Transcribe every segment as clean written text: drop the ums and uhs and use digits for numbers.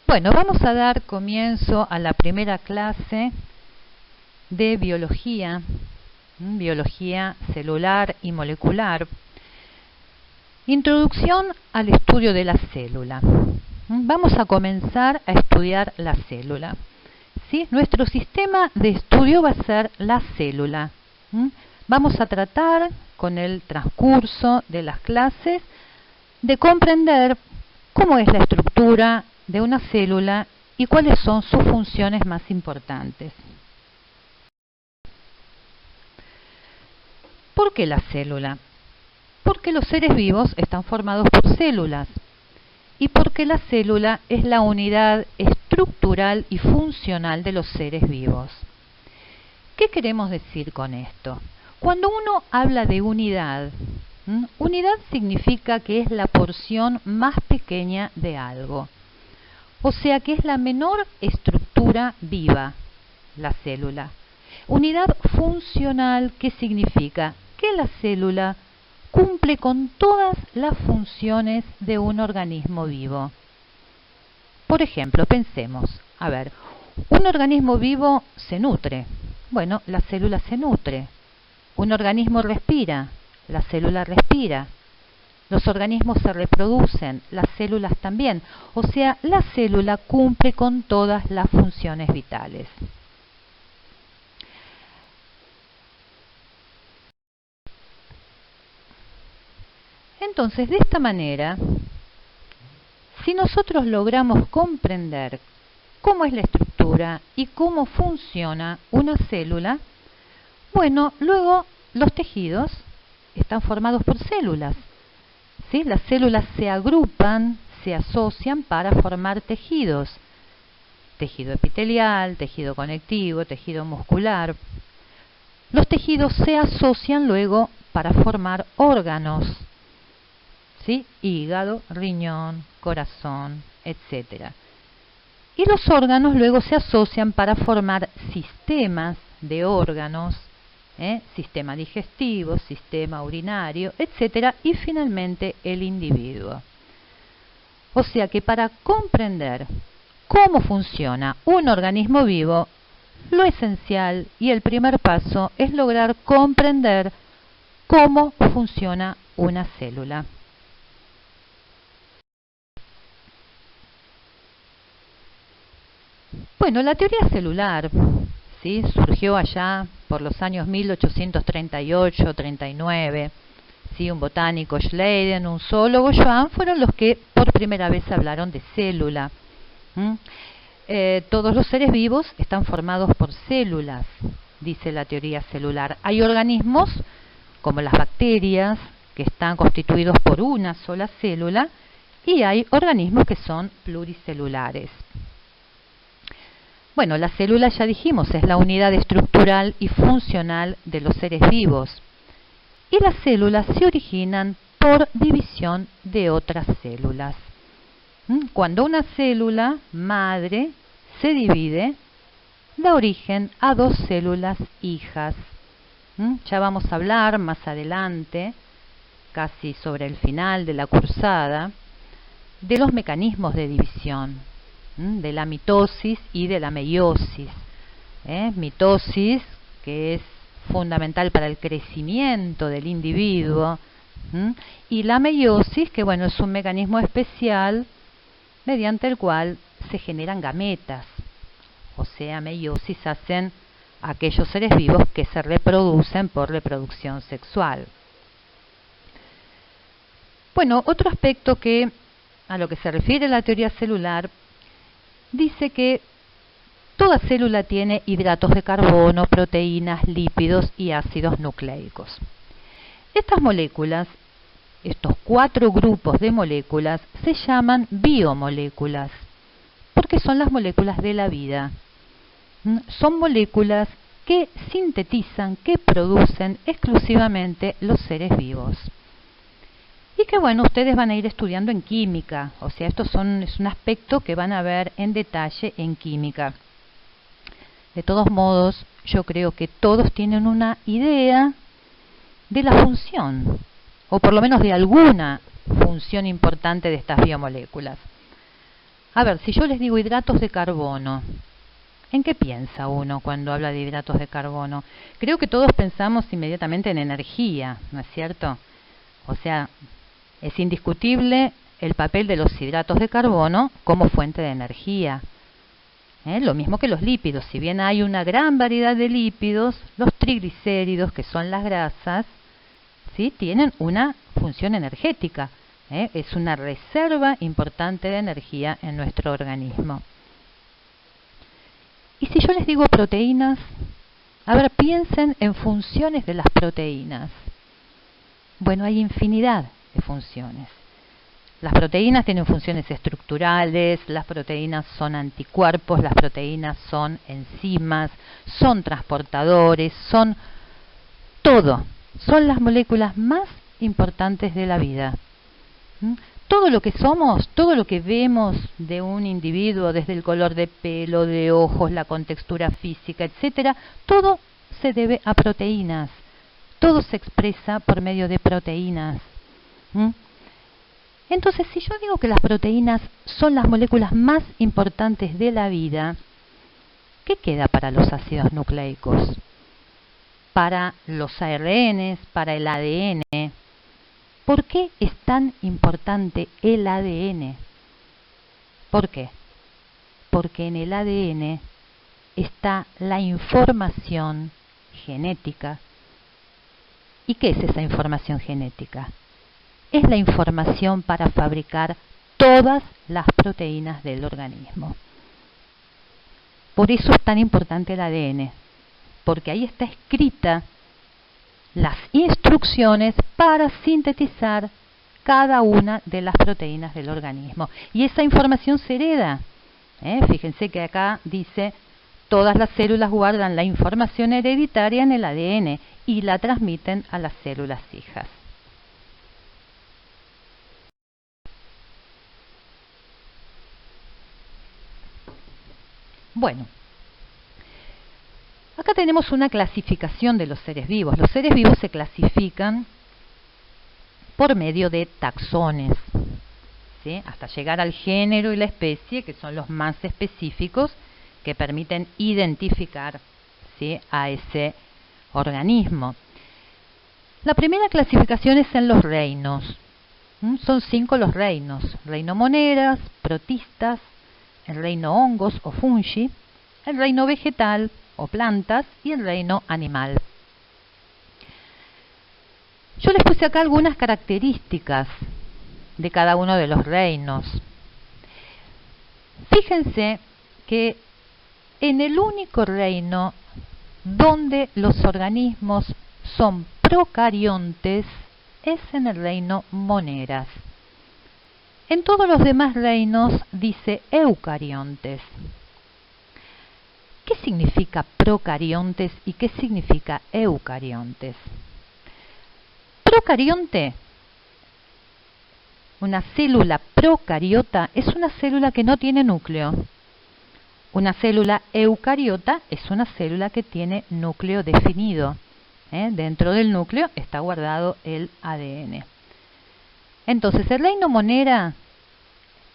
Bueno, vamos a dar comienzo a la primera clase de biología, biología celular y molecular. Introducción al estudio de la célula. Vamos a comenzar a estudiar la célula. ¿Sí? Nuestro sistema de estudio va a ser la célula. Vamos a tratar, con el transcurso de las clases, de comprender cómo es la estructura de una célula y cuáles son sus funciones más importantes. ¿Por qué la célula? Porque los seres vivos están formados por células y porque la célula es la unidad estructural y funcional de los seres vivos. ¿Qué queremos decir con esto? Cuando uno habla de unidad, unidad significa que es la porción más pequeña de algo. O sea que es la menor estructura viva, la célula. Unidad funcional, ¿qué significa? Que la célula cumple con todas las funciones de un organismo vivo. Por ejemplo, pensemos, un organismo vivo se nutre. Bueno, la célula se nutre. Un organismo respira, la célula respira. Los organismos se reproducen, las células también. O sea, la célula cumple con todas las funciones vitales. Entonces, de esta manera, si nosotros logramos comprender cómo es la estructura y cómo funciona una célula, bueno, luego los tejidos están formados por células. ¿Sí? Las células se agrupan, se asocian para formar tejidos. Tejido epitelial, tejido conectivo, tejido muscular. Los tejidos se asocian luego para formar órganos. ¿Sí? Hígado, riñón, corazón, etc. Y los órganos luego se asocian para formar sistemas de órganos, sistema digestivo, sistema urinario, etc. Y finalmente el individuo. O sea que para comprender cómo funciona un organismo vivo, lo esencial y el primer paso es lograr comprender cómo funciona una célula. Bueno, la teoría celular, ¿sí?, surgió allá por los años 1838-39. ¿Sí? Un botánico, Schleiden, un zoólogo, Schwann, fueron los que por primera vez hablaron de célula. Todos los seres vivos están formados por células, dice la teoría celular. Hay organismos, como las bacterias, que están constituidos por una sola célula, y hay organismos que son pluricelulares. Bueno, la célula, ya dijimos, es la unidad estructural y funcional de los seres vivos. Y las células se originan por división de otras células. Cuando una célula madre se divide, da origen a dos células hijas. Ya vamos a hablar más adelante, casi sobre el final de la cursada, de los mecanismos de división, de la mitosis y de la meiosis. Mitosis, que es fundamental para el crecimiento del individuo, y la meiosis, que bueno, es un mecanismo especial mediante el cual se generan gametas. O sea, meiosis hacen aquellos seres vivos que se reproducen por reproducción sexual. Bueno, otro aspecto que a lo que se refiere la teoría celular dice que toda célula tiene hidratos de carbono, proteínas, lípidos y ácidos nucleicos. Estas moléculas, estos 4 grupos de moléculas, se llaman biomoléculas, porque son las moléculas de la vida. Son moléculas que sintetizan, que producen exclusivamente los seres vivos. Y que bueno, ustedes van a ir estudiando en química, o sea, es un aspecto que van a ver en detalle en química. De todos modos, yo creo que todos tienen una idea de la función, o por lo menos de alguna función importante de estas biomoléculas. A ver, si yo les digo hidratos de carbono, ¿en qué piensa uno cuando habla de hidratos de carbono? Creo que todos pensamos inmediatamente en energía, ¿no es cierto? O sea, es indiscutible el papel de los hidratos de carbono como fuente de energía. Lo mismo que los lípidos. Si bien hay una gran variedad de lípidos, los triglicéridos, que son las grasas, ¿sí?, tienen una función energética. Es una reserva importante de energía en nuestro organismo. Y si yo les digo proteínas, a ver, piensen en funciones de las proteínas. Bueno, hay infinidad de funciones. Las proteínas tienen funciones estructurales, las proteínas son anticuerpos, las proteínas son enzimas, son transportadores, son todo. Son las moléculas más importantes de la vida. Todo lo que somos, todo lo que vemos de un individuo, desde el color de pelo, de ojos, la contextura física, etcétera, todo se debe a proteínas. Todo se expresa por medio de proteínas. Entonces, si yo digo que las proteínas son las moléculas más importantes de la vida, ¿qué queda para los ácidos nucleicos? Para los ARNs, para el ADN. ¿Por qué es tan importante el ADN? ¿Por qué? Porque en el ADN está la información genética. ¿Y qué es esa información genética? Es la información para fabricar todas las proteínas del organismo. Por eso es tan importante el ADN, porque ahí está escrita las instrucciones para sintetizar cada una de las proteínas del organismo. Y esa información se hereda. Fíjense que acá dice, todas las células guardan la información hereditaria en el ADN y la transmiten a las células hijas. Bueno, acá tenemos una clasificación de los seres vivos. Los seres vivos se clasifican por medio de taxones, ¿sí?, hasta llegar al género y la especie, que son los más específicos que permiten identificar, ¿sí?, a ese organismo. La primera clasificación es en los reinos. Son 5 los reinos: reino moneras, protistas, el reino hongos o fungi, el reino vegetal o plantas y el reino animal. Yo les puse acá algunas características de cada uno de los reinos. Fíjense que en el único reino donde los organismos son procariontes es en el reino moneras. En todos los demás reinos dice eucariontes. ¿Qué significa procariontes y qué significa eucariontes? Procarionte, una célula procariota, es una célula que no tiene núcleo. Una célula eucariota es una célula que tiene núcleo definido. Dentro del núcleo está guardado el ADN. Entonces, el reino monera,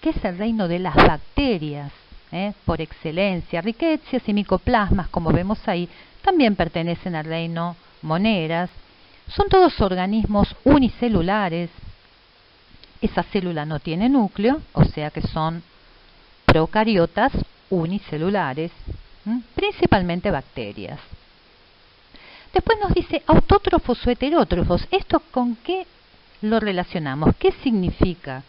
que es el reino de las bacterias, por excelencia, riquecias y micoplasmas, como vemos ahí, también pertenecen al reino moneras. Son todos organismos unicelulares. Esa célula no tiene núcleo, o sea que son procariotas unicelulares, principalmente bacterias. Después nos dice autótrofos o heterótrofos. ¿Esto con qué lo relacionamos? ¿Qué significa?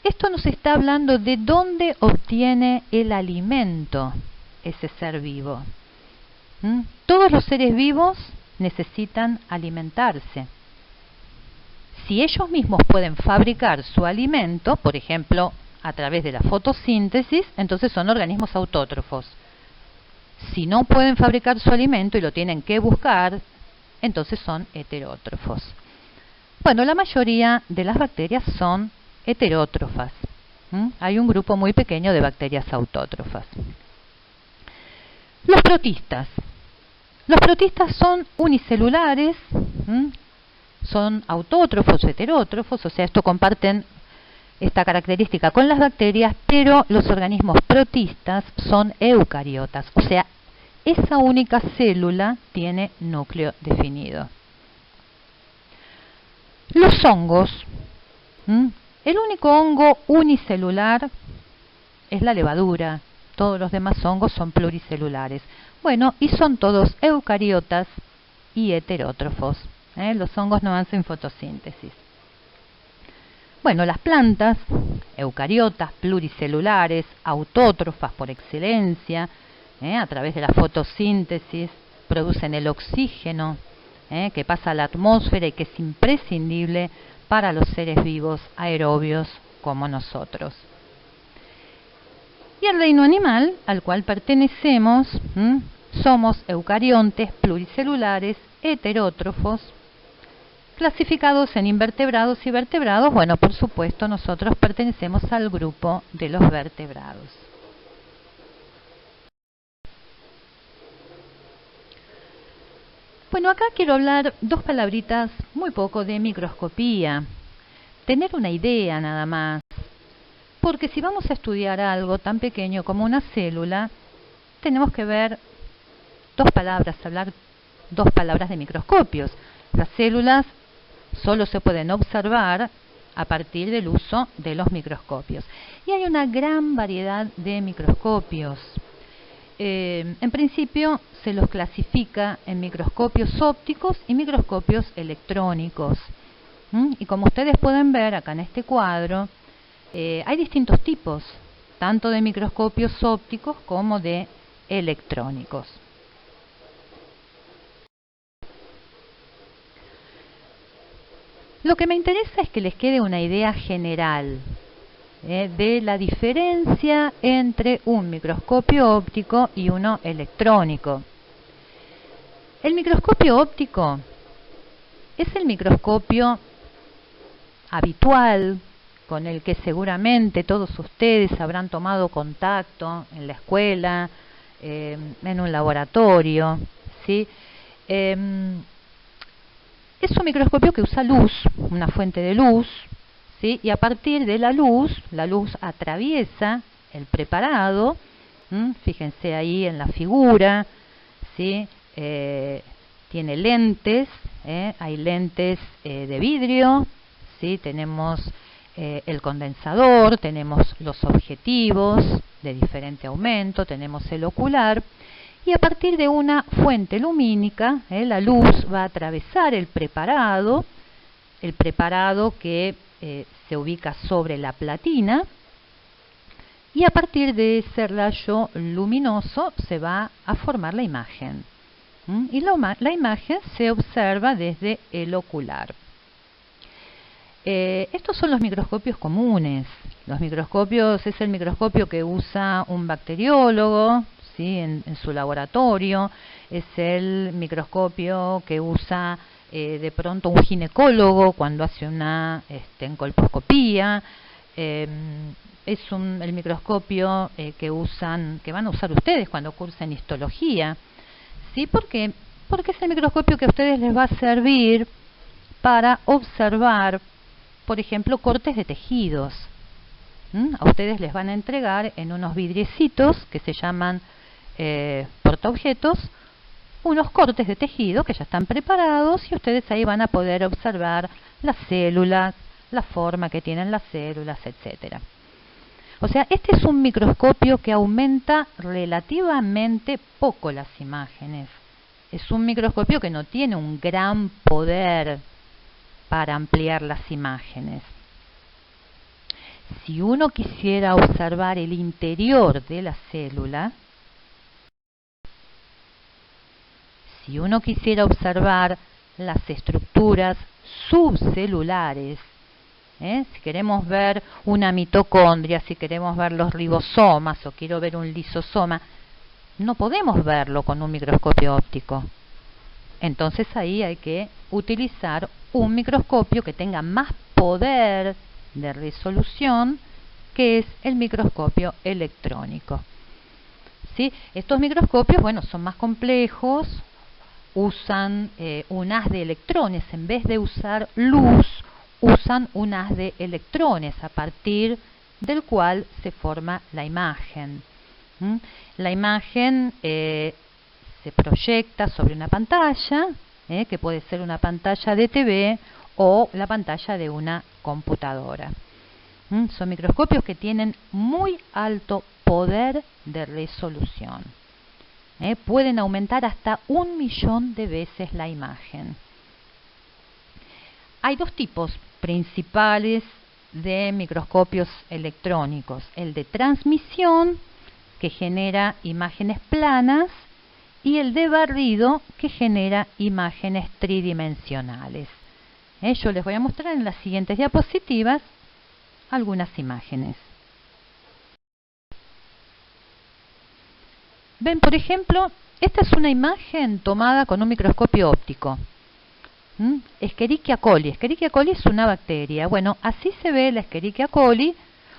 Esto nos está hablando de dónde obtiene el alimento ese ser vivo. Todos los seres vivos necesitan alimentarse. Si ellos mismos pueden fabricar su alimento, por ejemplo, a través de la fotosíntesis, entonces son organismos autótrofos. Si no pueden fabricar su alimento y lo tienen que buscar, entonces son heterótrofos. Bueno, la mayoría de las bacterias son heterótrofas. Hay un grupo muy pequeño de bacterias autótrofas. Los protistas. Los protistas son unicelulares, son autótrofos o heterótrofos, o sea, esto comparten esta característica con las bacterias, pero los organismos protistas son eucariotas, o sea, esa única célula tiene núcleo definido. Los hongos, el único hongo unicelular es la levadura, todos los demás hongos son pluricelulares. Bueno, y son todos eucariotas y heterótrofos. Los hongos no hacen fotosíntesis. Bueno, las plantas, eucariotas, pluricelulares, autótrofas por excelencia, a través de la fotosíntesis producen el oxígeno que pasa a la atmósfera y que es imprescindible para los seres vivos aerobios como nosotros. Y el reino animal al cual pertenecemos, somos eucariontes, pluricelulares, heterótrofos, clasificados en invertebrados y vertebrados. Bueno, por supuesto, nosotros pertenecemos al grupo de los vertebrados. Bueno, acá quiero hablar dos palabritas, muy poco, de microscopía. Tener una idea nada más. Porque si vamos a estudiar algo tan pequeño como una célula, tenemos que ver hablar dos palabras de microscopios. Las células solo se pueden observar a partir del uso de los microscopios. Y hay una gran variedad de microscopios. En principio se los clasifica en microscopios ópticos y microscopios electrónicos. Y como ustedes pueden ver acá en este cuadro, hay distintos tipos, tanto de microscopios ópticos como de electrónicos. Lo que me interesa es que les quede una idea general de la diferencia entre un microscopio óptico y uno electrónico. El microscopio óptico es el microscopio habitual con el que seguramente todos ustedes habrán tomado contacto en la escuela, en un laboratorio, ¿sí? Es un microscopio que usa luz, una fuente de luz, ¿sí? Y a partir de la luz atraviesa el preparado, fíjense ahí en la figura, ¿sí? Tiene lentes, hay lentes de vidrio, ¿sí? Tenemos el condensador, tenemos los objetivos de diferente aumento, tenemos el ocular, y a partir de una fuente lumínica, la luz va a atravesar el preparado que se ubica sobre la platina, y a partir de ese rayo luminoso se va a formar la imagen. Y la imagen se observa desde el ocular. Estos son los microscopios comunes. Los microscopios es el microscopio que usa un bacteriólogo, ¿sí? en su laboratorio. Es el microscopio que usa de pronto un ginecólogo cuando hace una colposcopía. Es el microscopio que van a usar ustedes cuando cursen histología. ¿Sí? ¿Por qué? Porque es el microscopio que a ustedes les va a servir para observar, por ejemplo, cortes de tejidos. A ustedes les van a entregar en unos vidriecitos que se llaman portaobjetos, unos cortes de tejido que ya están preparados, y ustedes ahí van a poder observar las células, la forma que tienen las células, etcétera. O sea, este es un microscopio que aumenta relativamente poco las imágenes. Es un microscopio que no tiene un gran poder para ampliar las imágenes. Si uno quisiera observar el interior de la célula, si uno quisiera observar las estructuras subcelulares, si queremos ver una mitocondria, si queremos ver los ribosomas o quiero ver un lisosoma, no podemos verlo con un microscopio óptico. Entonces ahí hay que utilizar un microscopio que tenga más poder de resolución, que es el microscopio electrónico. ¿Sí? Estos microscopios, bueno, son más complejos, usan un haz de electrones. En vez de usar luz, usan un haz de electrones a partir del cual se forma la imagen. La imagen se proyecta sobre una pantalla, que puede ser una pantalla de TV o la pantalla de una computadora. Son microscopios que tienen muy alto poder de resolución. Pueden aumentar hasta 1.000.000 de veces la imagen. Hay dos tipos principales de microscopios electrónicos: el de transmisión, que genera imágenes planas, y el de barrido, que genera imágenes tridimensionales. Yo les voy a mostrar en las siguientes diapositivas algunas imágenes. Ven, por ejemplo, esta es una imagen tomada con un microscopio óptico. Escherichia coli. Escherichia coli es una bacteria. Bueno, así se ve la Escherichia coli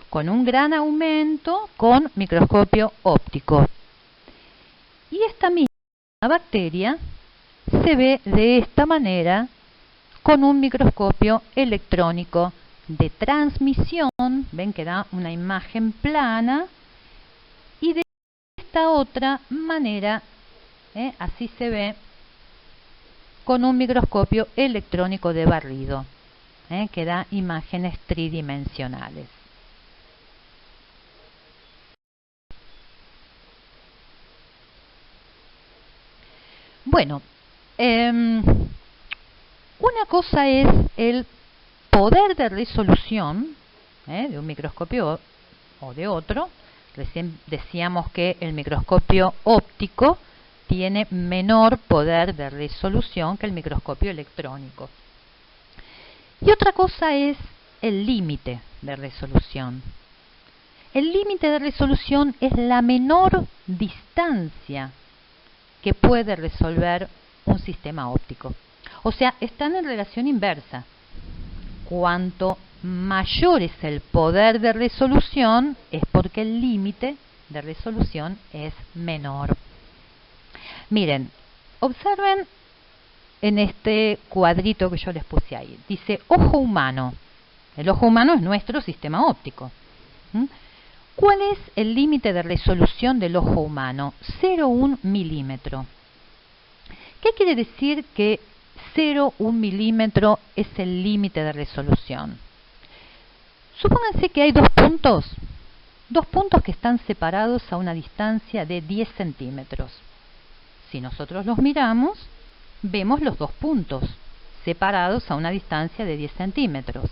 con un gran aumento con microscopio óptico. Y esta misma bacteria se ve de esta manera con un microscopio electrónico de transmisión. Ven que da una imagen plana, y de esta otra manera, así se ve con un microscopio electrónico de barrido, que da imágenes tridimensionales. Bueno, una cosa es el poder de resolución de un microscopio o de otro. Recién decíamos que el microscopio óptico tiene menor poder de resolución que el microscopio electrónico. Y otra cosa es el límite de resolución. El límite de resolución es la menor distancia que puede resolver un sistema óptico. O sea, están en relación inversa. Cuanto mayor es el poder de resolución, es porque el límite de resolución es menor. Miren, observen en este cuadrito que yo les puse ahí. Dice ojo humano. El ojo humano es nuestro sistema óptico. ¿Cuál es el límite de resolución del ojo humano? 0,1 milímetro. ¿Qué quiere decir que 0,1 milímetro es el límite de resolución? Supónganse que hay dos puntos que están separados a una distancia de 10 centímetros. Si nosotros los miramos, vemos los dos puntos separados a una distancia de 10 centímetros.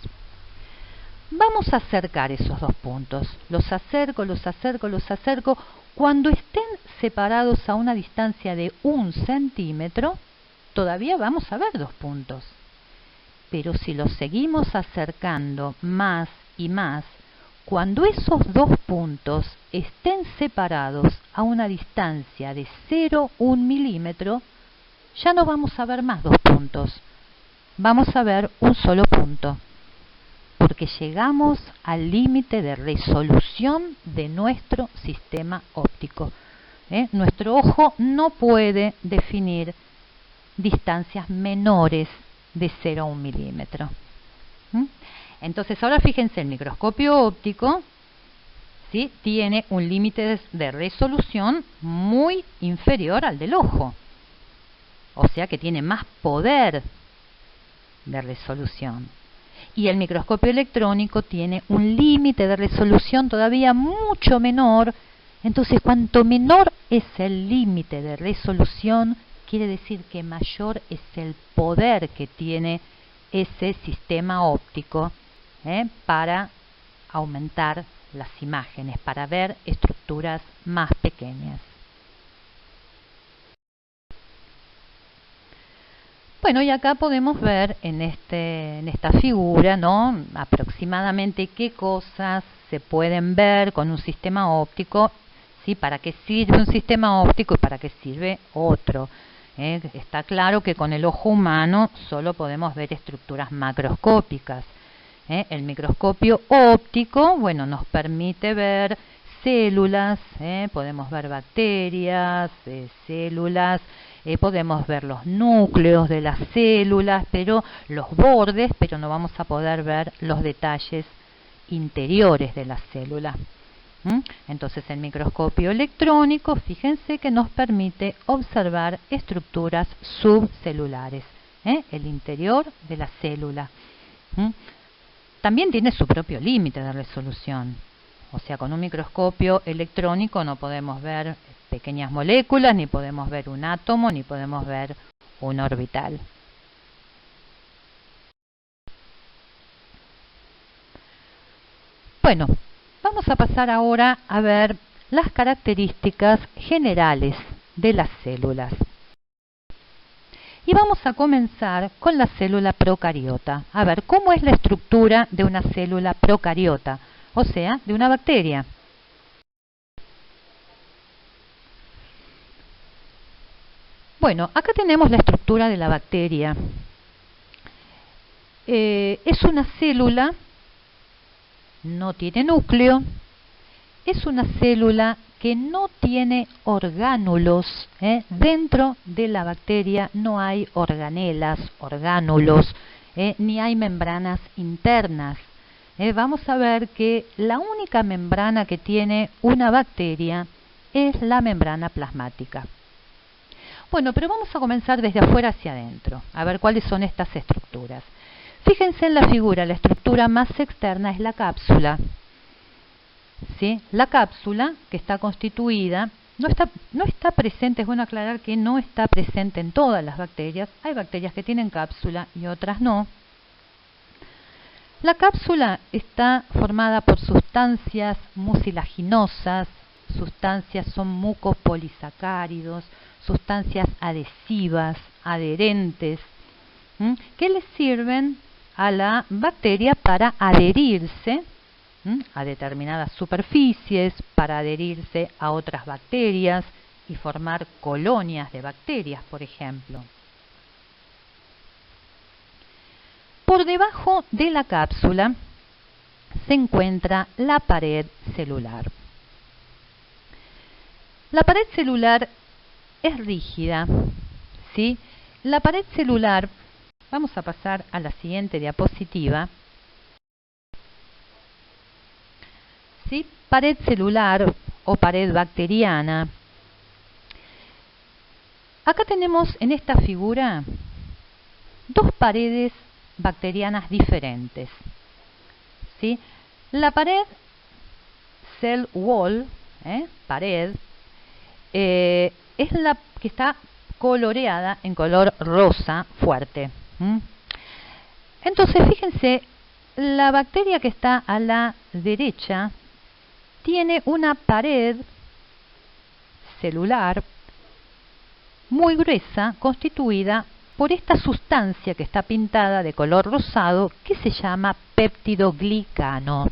Vamos a acercar esos dos puntos. Los acerco, los acerco, los acerco. Cuando estén separados a una distancia de 1 centímetro, todavía vamos a ver dos puntos. Pero si los seguimos acercando más y más, cuando esos dos puntos estén separados a una distancia de 0,1 milímetro, ya no vamos a ver más dos puntos. Vamos a ver un solo punto, porque llegamos al límite de resolución de nuestro sistema óptico. Nuestro ojo no puede definir distancias menores de 0,1 milímetro. Entonces ahora fíjense, el microscopio óptico, ¿sí?, tiene un límite de resolución muy inferior al del ojo. O sea que tiene más poder de resolución. Y el microscopio electrónico tiene un límite de resolución todavía mucho menor. Entonces, cuanto menor es el límite de resolución, quiere decir que mayor es el poder que tiene ese sistema óptico para aumentar las imágenes, para ver estructuras más pequeñas. Bueno, y acá podemos ver en esta figura, ¿no?, aproximadamente qué cosas se pueden ver con un sistema óptico, ¿sí?, para qué sirve un sistema óptico y para qué sirve otro. Está claro que con el ojo humano solo podemos ver estructuras macroscópicas. El microscopio óptico, bueno, nos permite ver células, podemos ver bacterias, células, podemos ver los núcleos de las células, pero los bordes, pero no vamos a poder ver los detalles interiores de la célula. Entonces el microscopio electrónico, fíjense que nos permite observar estructuras subcelulares, el interior de la célula. También tiene su propio límite de resolución. O sea, con un microscopio electrónico no podemos ver pequeñas moléculas, ni podemos ver un átomo, ni podemos ver un orbital. Bueno, vamos a pasar ahora a ver las características generales de las células. Y vamos a comenzar con la célula procariota. A ver, ¿cómo es la estructura de una célula procariota? O sea, de una bacteria. Bueno, acá tenemos la estructura de la bacteria. Es una célula, no tiene núcleo, es una célula que no tiene orgánulos. Dentro de la bacteria no hay organelas, orgánulos, ni hay membranas internas. Vamos a ver que la única membrana que tiene una bacteria es la membrana plasmática. Bueno, pero vamos a comenzar desde afuera hacia adentro, a ver cuáles son estas estructuras. Fíjense en la figura, la estructura más externa es la cápsula. ¿Sí? La cápsula, que está constituida, no está presente, es bueno aclarar que no está presente en todas las bacterias. Hay bacterias que tienen cápsula y otras no. La cápsula está formada por sustancias mucilaginosas, sustancias son mucopolisacáridos, sustancias adhesivas, adherentes, que les sirven a la bacteria para adherirse a determinadas superficies, para adherirse a otras bacterias y formar colonias de bacterias, por ejemplo. Por debajo de la cápsula se encuentra la pared celular. La pared celular es rígida, ¿sí? La pared celular, vamos a pasar a la siguiente diapositiva. ¿Sí? Pared celular o pared bacteriana. Acá tenemos en esta figura dos paredes bacterianas diferentes. ¿Sí? La pared cell wall, pared, es la que está coloreada en color rosa fuerte. Entonces, fíjense, la bacteria que está a la derecha tiene una pared celular muy gruesa, constituida por esta sustancia que está pintada de color rosado, que se llama peptidoglicano.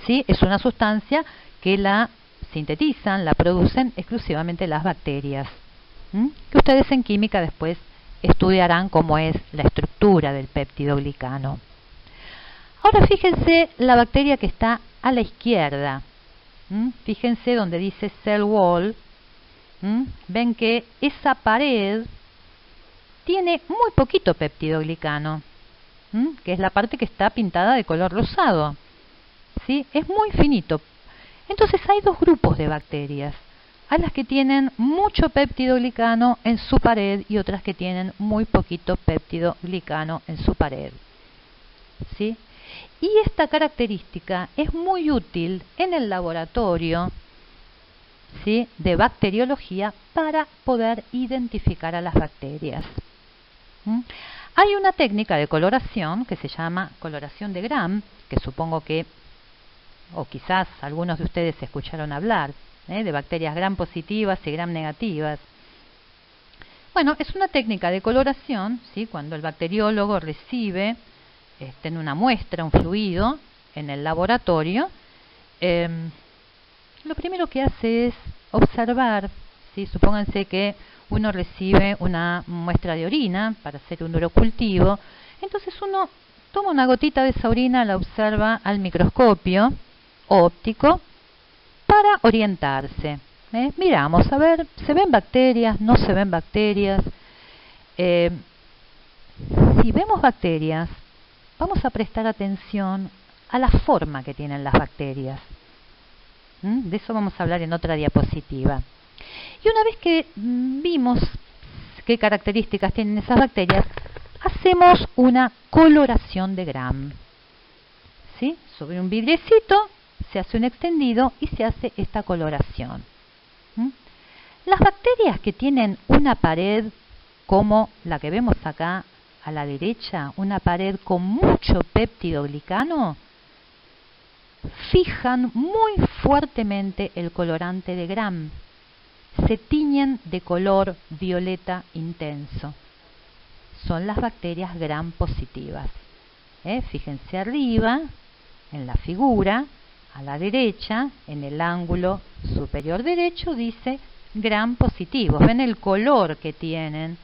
¿Sí? Es una sustancia que la sintetizan, la producen exclusivamente las bacterias. Que ustedes en química después estudiarán cómo es la estructura del peptidoglicano. Ahora fíjense la bacteria que está a la izquierda. Fíjense donde dice cell wall. Ven que esa pared tiene muy poquito peptidoglicano, que es la parte que está pintada de color rosado. ¿Sí? Es muy finito. Entonces hay dos grupos de bacterias, a las que tienen mucho peptidoglicano en su pared y otras que tienen muy poquito peptidoglicano en su pared. ¿Sí? Y esta característica es muy útil en el laboratorio, ¿sí?, de bacteriología para poder identificar a las bacterias. Hay una técnica de coloración que se llama coloración de Gram, que supongo que, o quizás algunos de ustedes escucharon hablar, de bacterias Gram positivas y Gram negativas. Bueno, es una técnica de coloración, ¿sí?, cuando el bacteriólogo recibe en una muestra, un fluido, en el laboratorio, lo primero que hace es observar, ¿sí? Supónganse que uno recibe una muestra de orina para hacer un urocultivo, entonces uno toma una gotita de esa orina, la observa al microscopio óptico para orientarse. Miramos, a ver, ¿se ven bacterias? ¿No se ven bacterias? Si vemos bacterias, vamos a prestar atención a la forma que tienen las bacterias. De eso vamos a hablar en otra diapositiva. Y una vez que vimos qué características tienen esas bacterias, hacemos una coloración de Gram. ¿Sí? Sobre un vidriecito se hace un extendido y se hace esta coloración. Las bacterias que tienen una pared como la que vemos acá a la derecha, una pared con mucho péptido glicano, fijan muy fuertemente el colorante de Gram. Se tiñen de color violeta intenso. Son las bacterias Gram positivas. Fíjense arriba, en la figura, a la derecha, en el ángulo superior derecho, dice Gram positivos. ¿Ven el color que tienen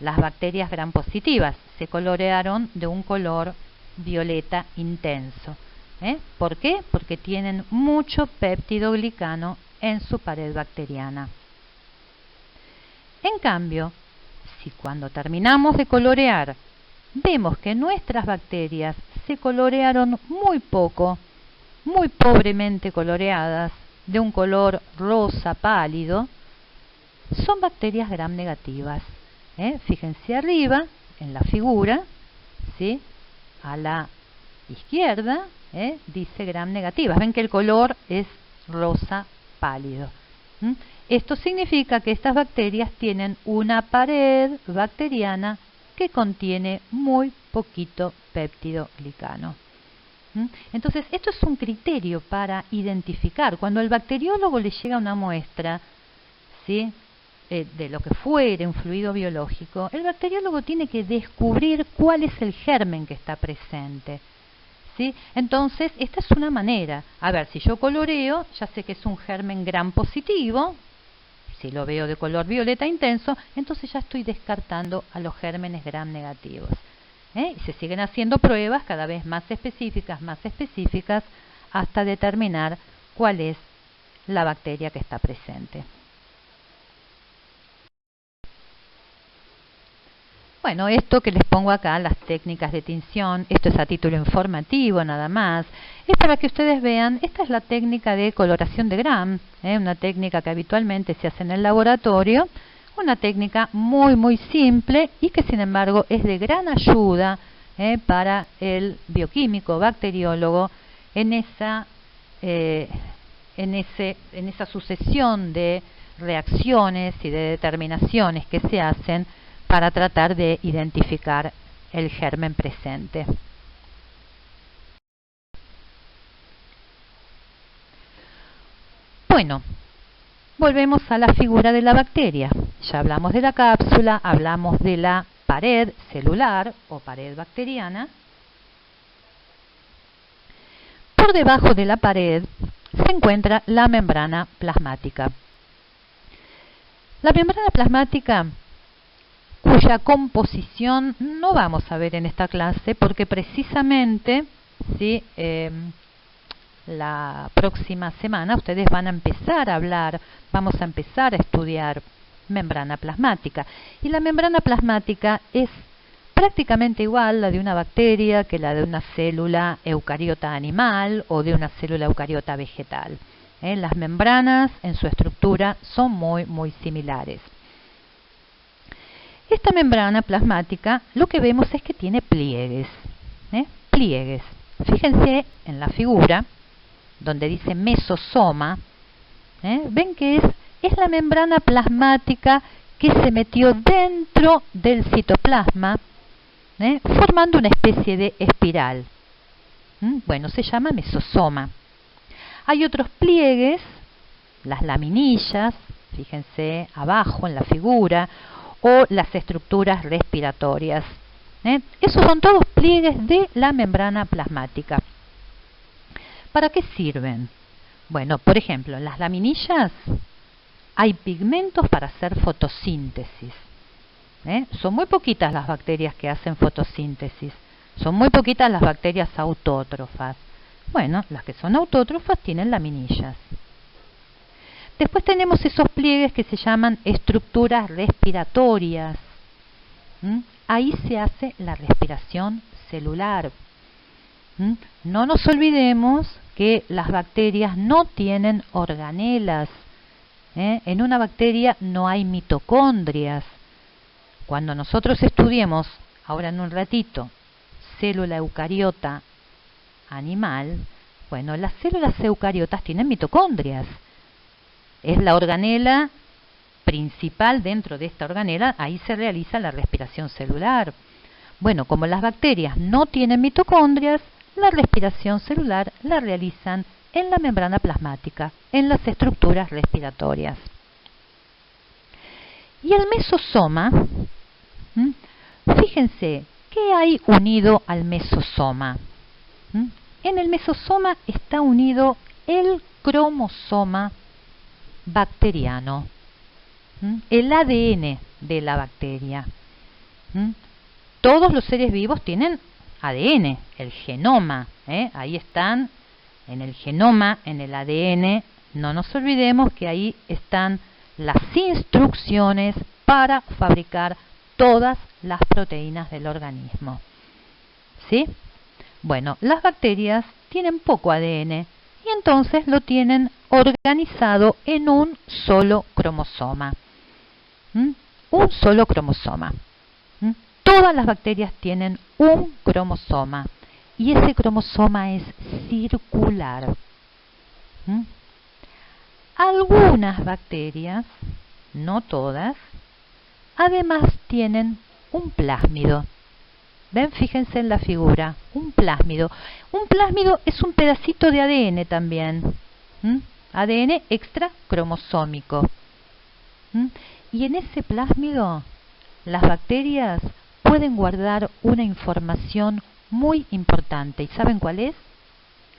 las bacterias Gram positivas? Se colorearon de un color violeta intenso. ¿Por qué? Porque tienen mucho péptido glicano en su pared bacteriana. En cambio, si cuando terminamos de colorear vemos que nuestras bacterias se colorearon muy poco, muy pobremente coloreadas, de un color rosa pálido, son bacterias Gram negativas. Fíjense arriba, en la figura, ¿sí? A la izquierda, dice Gram negativas. Ven que el color es rosa pálido. Esto significa que estas bacterias tienen una pared bacteriana que contiene muy poquito péptido glicano. Entonces, esto es un criterio para identificar. Cuando el bacteriólogo le llega una muestra, ¿sí?, de lo que fuere un fluido biológico, el bacteriólogo tiene que descubrir cuál es el germen que está presente. ¿Sí? Entonces, esta es una manera. A ver, si yo coloreo, ya sé que es un germen Gram positivo. Si lo veo de color violeta intenso, entonces ya estoy descartando a los gérmenes Gram negativos. Y se siguen haciendo pruebas cada vez más específicas, hasta determinar cuál es la bacteria que está presente. Bueno, esto que les pongo acá, las técnicas de tinción, esto es a título informativo nada más, es para que ustedes vean, esta es la técnica de coloración de Gram, una técnica que habitualmente se hace en el laboratorio, una técnica muy simple y que sin embargo es de gran ayuda para el bioquímico, bacteriólogo, en esa sucesión de reacciones y de determinaciones que se hacen para tratar de identificar el germen presente. Bueno, volvemos a la figura de la bacteria. Ya hablamos de la cápsula, hablamos de la pared celular o pared bacteriana. Por debajo de la pared se encuentra la membrana plasmática. La membrana plasmática, cuya composición no vamos a ver en esta clase porque precisamente, ¿sí?, la próxima semana ustedes van a empezar a hablar, vamos a empezar a estudiar membrana plasmática. Y la membrana plasmática es prácticamente igual la de una bacteria que la de una célula eucariota animal o de una célula eucariota vegetal. Las membranas en su estructura son muy similares. Esta membrana plasmática lo que vemos es que tiene pliegues. Pliegues. Fíjense en la figura donde dice mesosoma. Ven que es la membrana plasmática que se metió dentro del citoplasma, formando una especie de espiral. Bueno, se llama mesosoma. Hay otros pliegues, las laminillas, fíjense abajo en la figura, o las estructuras respiratorias. Esos son todos pliegues de la membrana plasmática. ¿Para qué sirven? Bueno, por ejemplo, en las laminillas hay pigmentos para hacer fotosíntesis. Son muy poquitas las bacterias que hacen fotosíntesis. Son muy poquitas las bacterias autótrofas. Bueno, las que son autótrofas tienen laminillas. Después tenemos esos pliegues que se llaman estructuras respiratorias. Ahí se hace la respiración celular. No nos olvidemos que las bacterias no tienen organelas. En una bacteria no hay mitocondrias. Cuando nosotros estudiemos, ahora en un ratito, célula eucariota animal, bueno, las células eucariotas tienen mitocondrias. Es la organela principal. Dentro de esta organela, ahí se realiza la respiración celular. Bueno, como las bacterias no tienen mitocondrias, la respiración celular la realizan en la membrana plasmática, en las estructuras respiratorias. Y el mesosoma, fíjense, ¿qué hay unido al mesosoma? En el mesosoma está unido el cromosoma bacteriano, el ADN de la bacteria. Todos los seres vivos tienen ADN, el genoma, ahí están, en el genoma, en el ADN, no nos olvidemos que ahí están las instrucciones para fabricar todas las proteínas del organismo. ¿Sí? Bueno, las bacterias tienen poco ADN y entonces lo tienen organizado en un solo cromosoma. Un solo cromosoma. Todas las bacterias tienen un cromosoma y ese cromosoma es circular. Algunas bacterias, no todas, además tienen un plásmido. ¿Ven? Fíjense en la figura, un plásmido. Un plásmido es un pedacito de ADN también. ADN extracromosómico. Y en ese plásmido, las bacterias pueden guardar una información muy importante. ¿Y saben cuál es?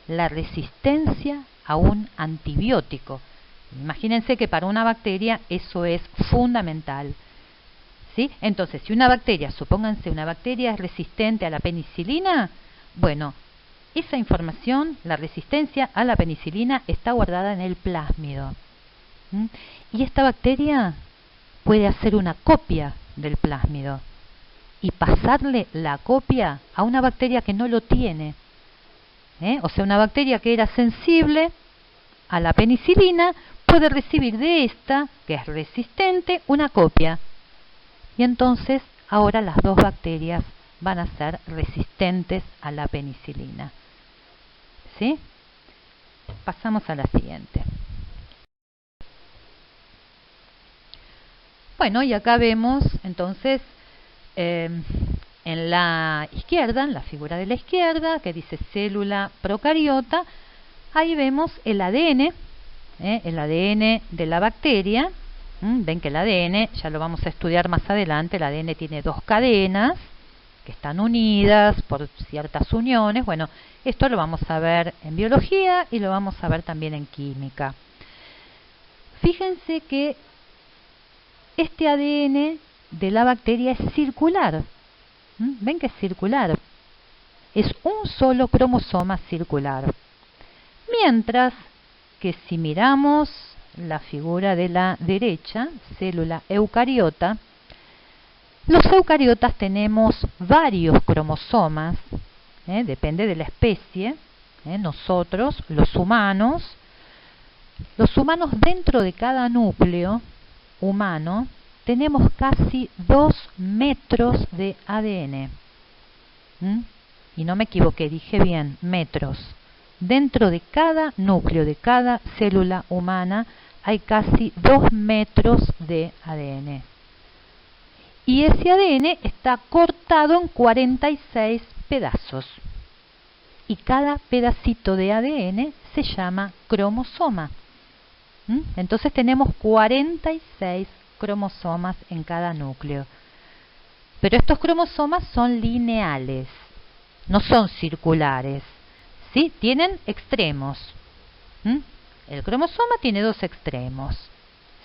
La resistencia a un antibiótico. Imagínense que para una bacteria eso es fundamental. ¿Sí? Entonces, si una bacteria, supónganse una bacteria es resistente a la penicilina, bueno, esa información, la resistencia a la penicilina, está guardada en el plásmido. Y esta bacteria puede hacer una copia del plásmido y pasarle la copia a una bacteria que no lo tiene. O sea, una bacteria que era sensible a la penicilina puede recibir de esta, que es resistente, una copia. Y entonces ahora las dos bacterias van a ser resistentes a la penicilina. ¿Sí? Pasamos a la siguiente. Bueno, y acá vemos entonces en la izquierda, en la figura de la izquierda, que dice célula procariota, ahí vemos el ADN de la bacteria. Ven que el ADN, ya lo vamos a estudiar más adelante, el ADN tiene dos cadenas que están unidas por ciertas uniones. Bueno, esto lo vamos a ver en biología y lo vamos a ver también en química. Fíjense que este ADN de la bacteria es circular. ¿Ven que es circular? Es un solo cromosoma circular. Mientras que si miramos la figura de la derecha, célula eucariota, los eucariotas tenemos varios cromosomas, depende de la especie. Nosotros, los humanos dentro de cada núcleo humano tenemos casi 2 metros de ADN. Y no me equivoqué, dije bien, metros. Dentro de cada núcleo, de cada célula humana, hay casi 2 metros de ADN. Y ese ADN está cortado en 46 pedazos. Y cada pedacito de ADN se llama cromosoma. Entonces tenemos 46 cromosomas en cada núcleo. Pero estos cromosomas son lineales, no son circulares. ¿Sí? Tienen extremos. El cromosoma tiene 2 extremos.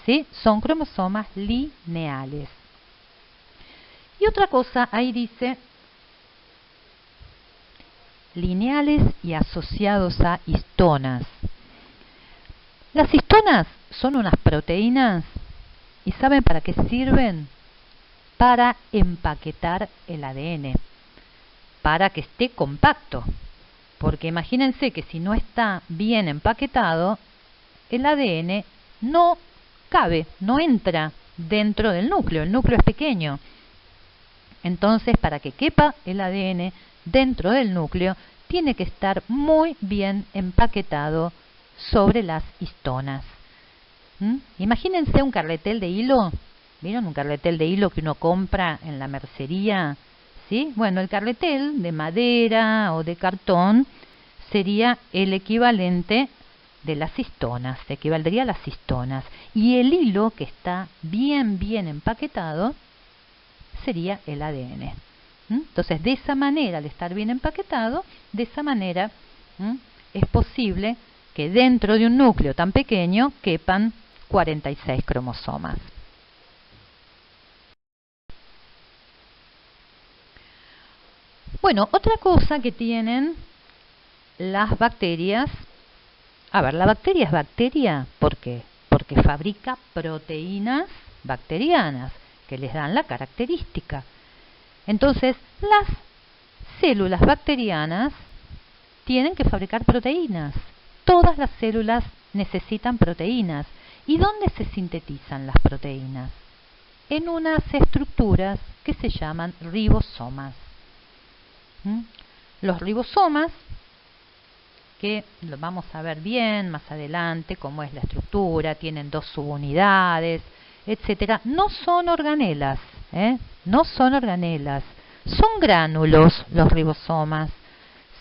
¿Sí? Son cromosomas lineales. Y otra cosa, ahí dice lineales y asociados a histonas. Las histonas son unas proteínas. ¿Y saben para qué sirven? Para empaquetar el ADN, para que esté compacto. Porque imagínense que si no está bien empaquetado, el ADN no cabe, no entra dentro del núcleo. El núcleo es pequeño. Entonces, para que quepa el ADN dentro del núcleo, tiene que estar muy bien empaquetado sobre las histonas. Imagínense un carretel de hilo. ¿Vieron un carretel de hilo que uno compra en la mercería? ¿Sí? Bueno, el carretel de madera o de cartón sería el equivalente de las histonas, equivaldría a las histonas. Y el hilo que está bien empaquetado sería el ADN. Entonces, de esa manera, al estar bien empaquetado, de esa manera es posible que dentro de un núcleo tan pequeño quepan 46 cromosomas. Bueno, otra cosa que tienen las bacterias. A ver, la bacteria es bacteria, ¿por qué? Porque fabrica proteínas bacterianas que les dan la característica. Entonces, las células bacterianas tienen que fabricar proteínas. Todas las células necesitan proteínas. ¿Y dónde se sintetizan las proteínas? En unas estructuras que se llaman ribosomas. Los ribosomas, que lo vamos a ver bien más adelante, cómo es la estructura, tienen 2 subunidades, etcétera, no son organelas, no son organelas, son gránulos los ribosomas,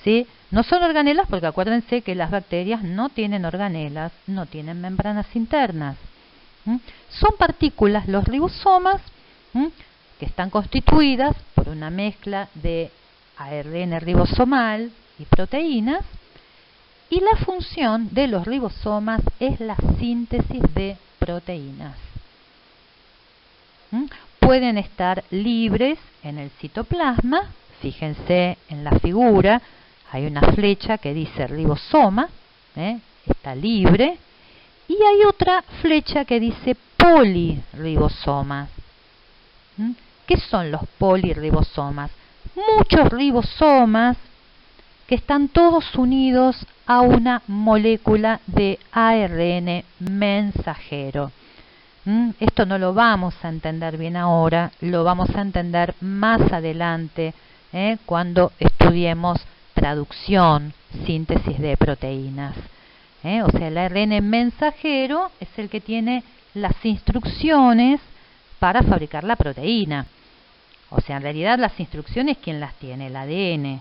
¿sí? No son organelas porque acuérdense que las bacterias no tienen organelas, no tienen membranas internas. Son partículas los ribosomas que están constituidas por una mezcla de ARN ribosomal y proteínas, y la función de los ribosomas es la síntesis de proteínas. Pueden estar libres en el citoplasma, fíjense en la figura, hay una flecha que dice ribosoma, está libre, y hay otra flecha que dice polirribosomas. ¿Qué son los polirribosomas? Muchos ribosomas que están todos unidos a una molécula de ARN mensajero. Esto no lo vamos a entender bien ahora, lo vamos a entender más adelante, cuando estudiemos traducción, síntesis de proteínas. O sea, el ARN mensajero es el que tiene las instrucciones para fabricar la proteína. O sea, en realidad las instrucciones, ¿quién las tiene? El ADN.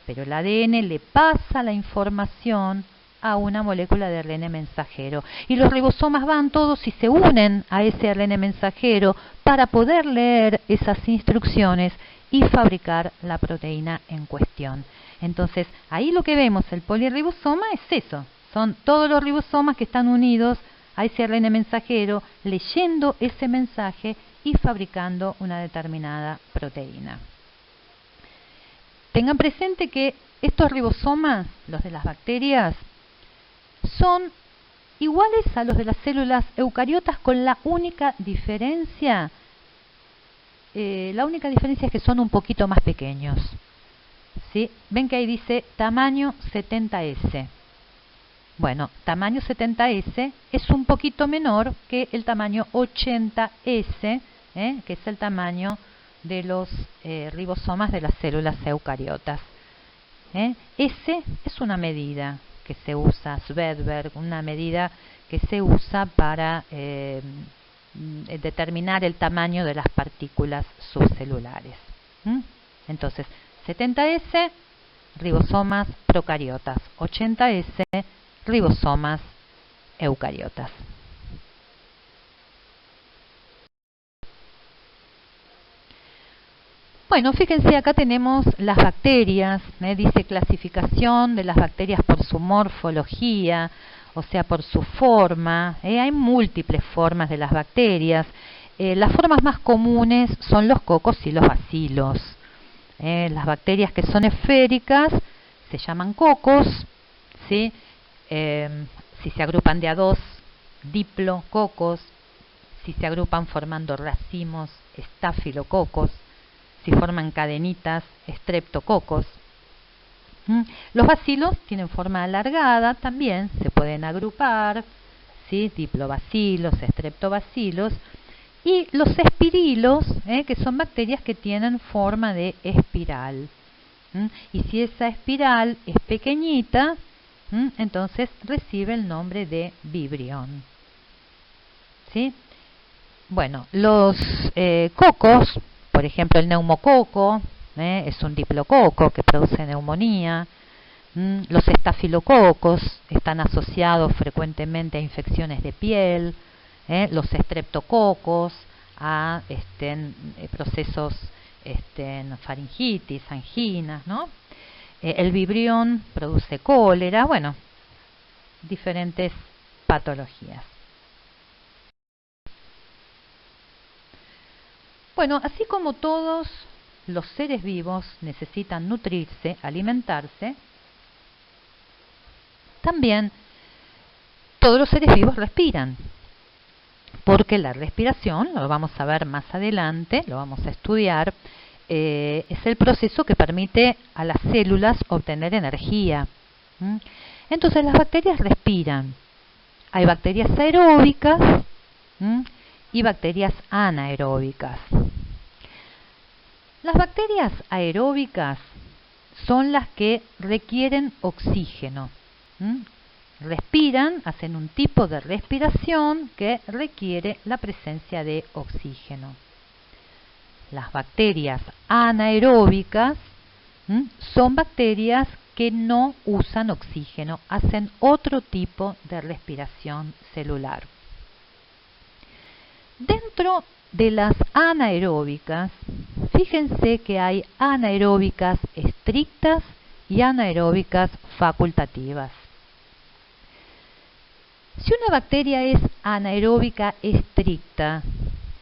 Pero el ADN le pasa la información a una molécula de ARN mensajero. Y los ribosomas van todos y se unen a ese ARN mensajero para poder leer esas instrucciones y fabricar la proteína en cuestión. Entonces, ahí lo que vemos, el polirribosoma, es eso. Son todos los ribosomas que están unidos a ese ARN mensajero, leyendo ese mensaje y fabricando una determinada proteína. Tengan presente que estos ribosomas, los de las bacterias, son iguales a los de las células eucariotas, con la única diferencia es que son un poquito más pequeños. ¿Sí? Ven que ahí dice tamaño 70S. Bueno, tamaño 70S es un poquito menor que el tamaño 80S, que es el tamaño de los ribosomas de las células eucariotas. S es una medida que se usa, Svedberg, una medida que se usa para determinar el tamaño de las partículas subcelulares. Entonces, 70S, ribosomas procariotas, 80S, ribosomas eucariotas. Bueno, fíjense, acá tenemos las bacterias, dice clasificación de las bacterias por su morfología, o sea, por su forma. Hay múltiples formas de las bacterias. Las formas más comunes son los cocos y los bacilos. Las bacterias que son esféricas se llaman cocos, ¿sí? Si se agrupan de a dos, diplococos, si se agrupan formando racimos, estafilococos, si forman cadenitas, streptococos. Los bacilos tienen forma alargada, también se pueden agrupar, ¿sí? Diplobacilos, streptobacilos, y los espirilos, que son bacterias que tienen forma de espiral. Y si esa espiral es pequeñita, entonces recibe el nombre de vibrión. ¿Sí? Bueno, los cocos, por ejemplo el neumococo, es un diplococo que produce neumonía. Los estafilococos están asociados frecuentemente a infecciones de piel. Los streptococos a procesos faringitis, anginas, ¿no? El vibrión produce cólera, bueno, diferentes patologías. Bueno, así como todos los seres vivos necesitan nutrirse, alimentarse, también todos los seres vivos respiran, porque la respiración, lo vamos a ver más adelante, lo vamos a estudiar, es el proceso que permite a las células obtener energía. Entonces las bacterias respiran. Hay bacterias aeróbicas y bacterias anaeróbicas. Las bacterias aeróbicas son las que requieren oxígeno. Respiran, hacen un tipo de respiración que requiere la presencia de oxígeno. Las bacterias anaeróbicas son bacterias que no usan oxígeno, hacen otro tipo de respiración celular. Dentro de las anaeróbicas, fíjense que hay anaeróbicas estrictas y anaeróbicas facultativas. Si una bacteria es anaeróbica estricta,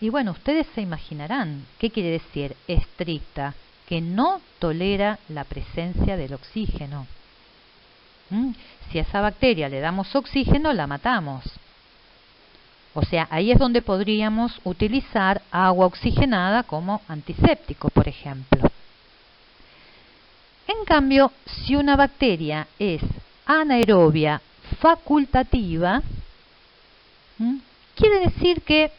y bueno, ustedes se imaginarán, ¿qué quiere decir estricta? Que no tolera la presencia del oxígeno. Si a esa bacteria le damos oxígeno, la matamos. O sea, ahí es donde podríamos utilizar agua oxigenada como antiséptico, por ejemplo. En cambio, si una bacteria es anaerobia facultativa, quiere decir que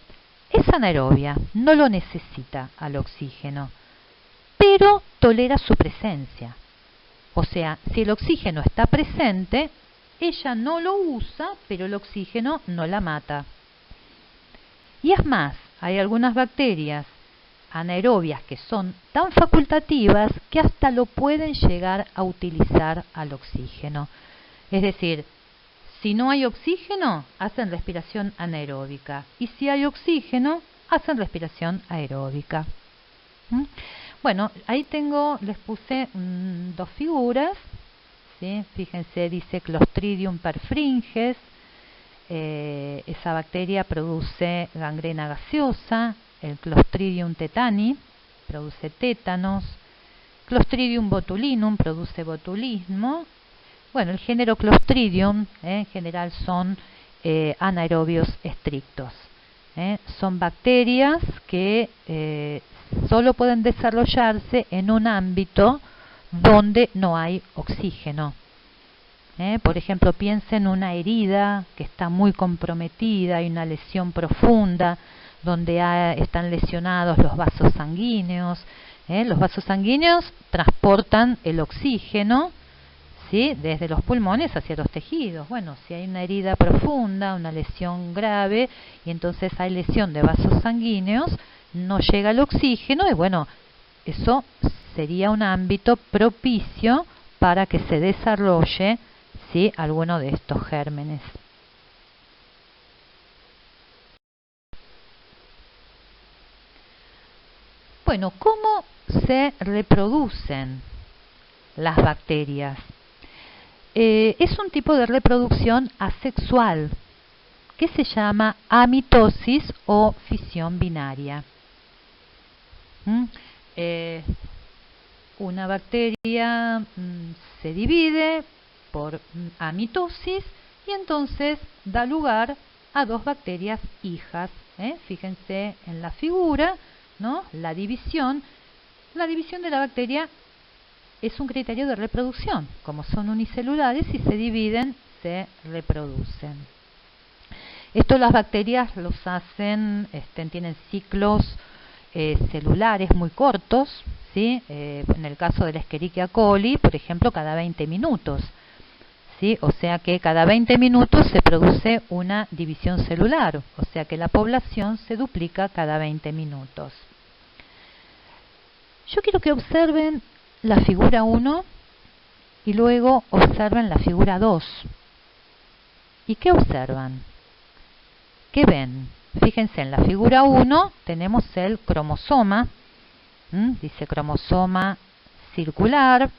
es anaerobia, no lo necesita al oxígeno, pero tolera su presencia. O sea, si el oxígeno está presente, ella no lo usa, pero el oxígeno no la mata. Y es más, hay algunas bacterias anaerobias que son tan facultativas que hasta lo pueden llegar a utilizar al oxígeno. Es decir, si no hay oxígeno, hacen respiración anaeróbica. Y si hay oxígeno, hacen respiración aeróbica. Bueno, ahí les puse dos figuras. ¿Sí? Fíjense, dice Clostridium perfringens. Esa bacteria produce gangrena gaseosa. El Clostridium tetani produce tétanos. Clostridium botulinum produce botulismo. Bueno, el género Clostridium en general son anaerobios estrictos. Son bacterias que solo pueden desarrollarse en un ámbito donde no hay oxígeno. Por ejemplo, piensen en una herida que está muy comprometida, hay una lesión profunda, donde están lesionados los vasos sanguíneos. Los vasos sanguíneos transportan el oxígeno, ¿sí?, desde los pulmones hacia los tejidos. Bueno, si hay una herida profunda, una lesión grave, y entonces hay lesión de vasos sanguíneos, no llega el oxígeno, y bueno, eso sería un ámbito propicio para que se desarrolle, ¿sí?, alguno de estos gérmenes. Bueno, ¿cómo se reproducen las bacterias? Es un tipo de reproducción asexual que se llama amitosis o fisión binaria. Una bacteria se divide por amitosis y entonces da lugar a 2 bacterias hijas. Fíjense en la figura, ¿no? La división de la bacteria es un criterio de reproducción. Como son unicelulares, si se dividen, se reproducen. Esto las bacterias los hacen, tienen ciclos celulares muy cortos, ¿sí? En el caso de la Escherichia coli, por ejemplo, cada 20 minutos. ¿Sí? O sea que cada 20 minutos se produce una división celular, o sea que la población se duplica cada 20 minutos. Yo quiero que observen la figura 1 y luego observen la figura 2. ¿Y qué observan? ¿Qué ven? Fíjense, en la figura 1 tenemos el cromosoma, dice cromosoma circular.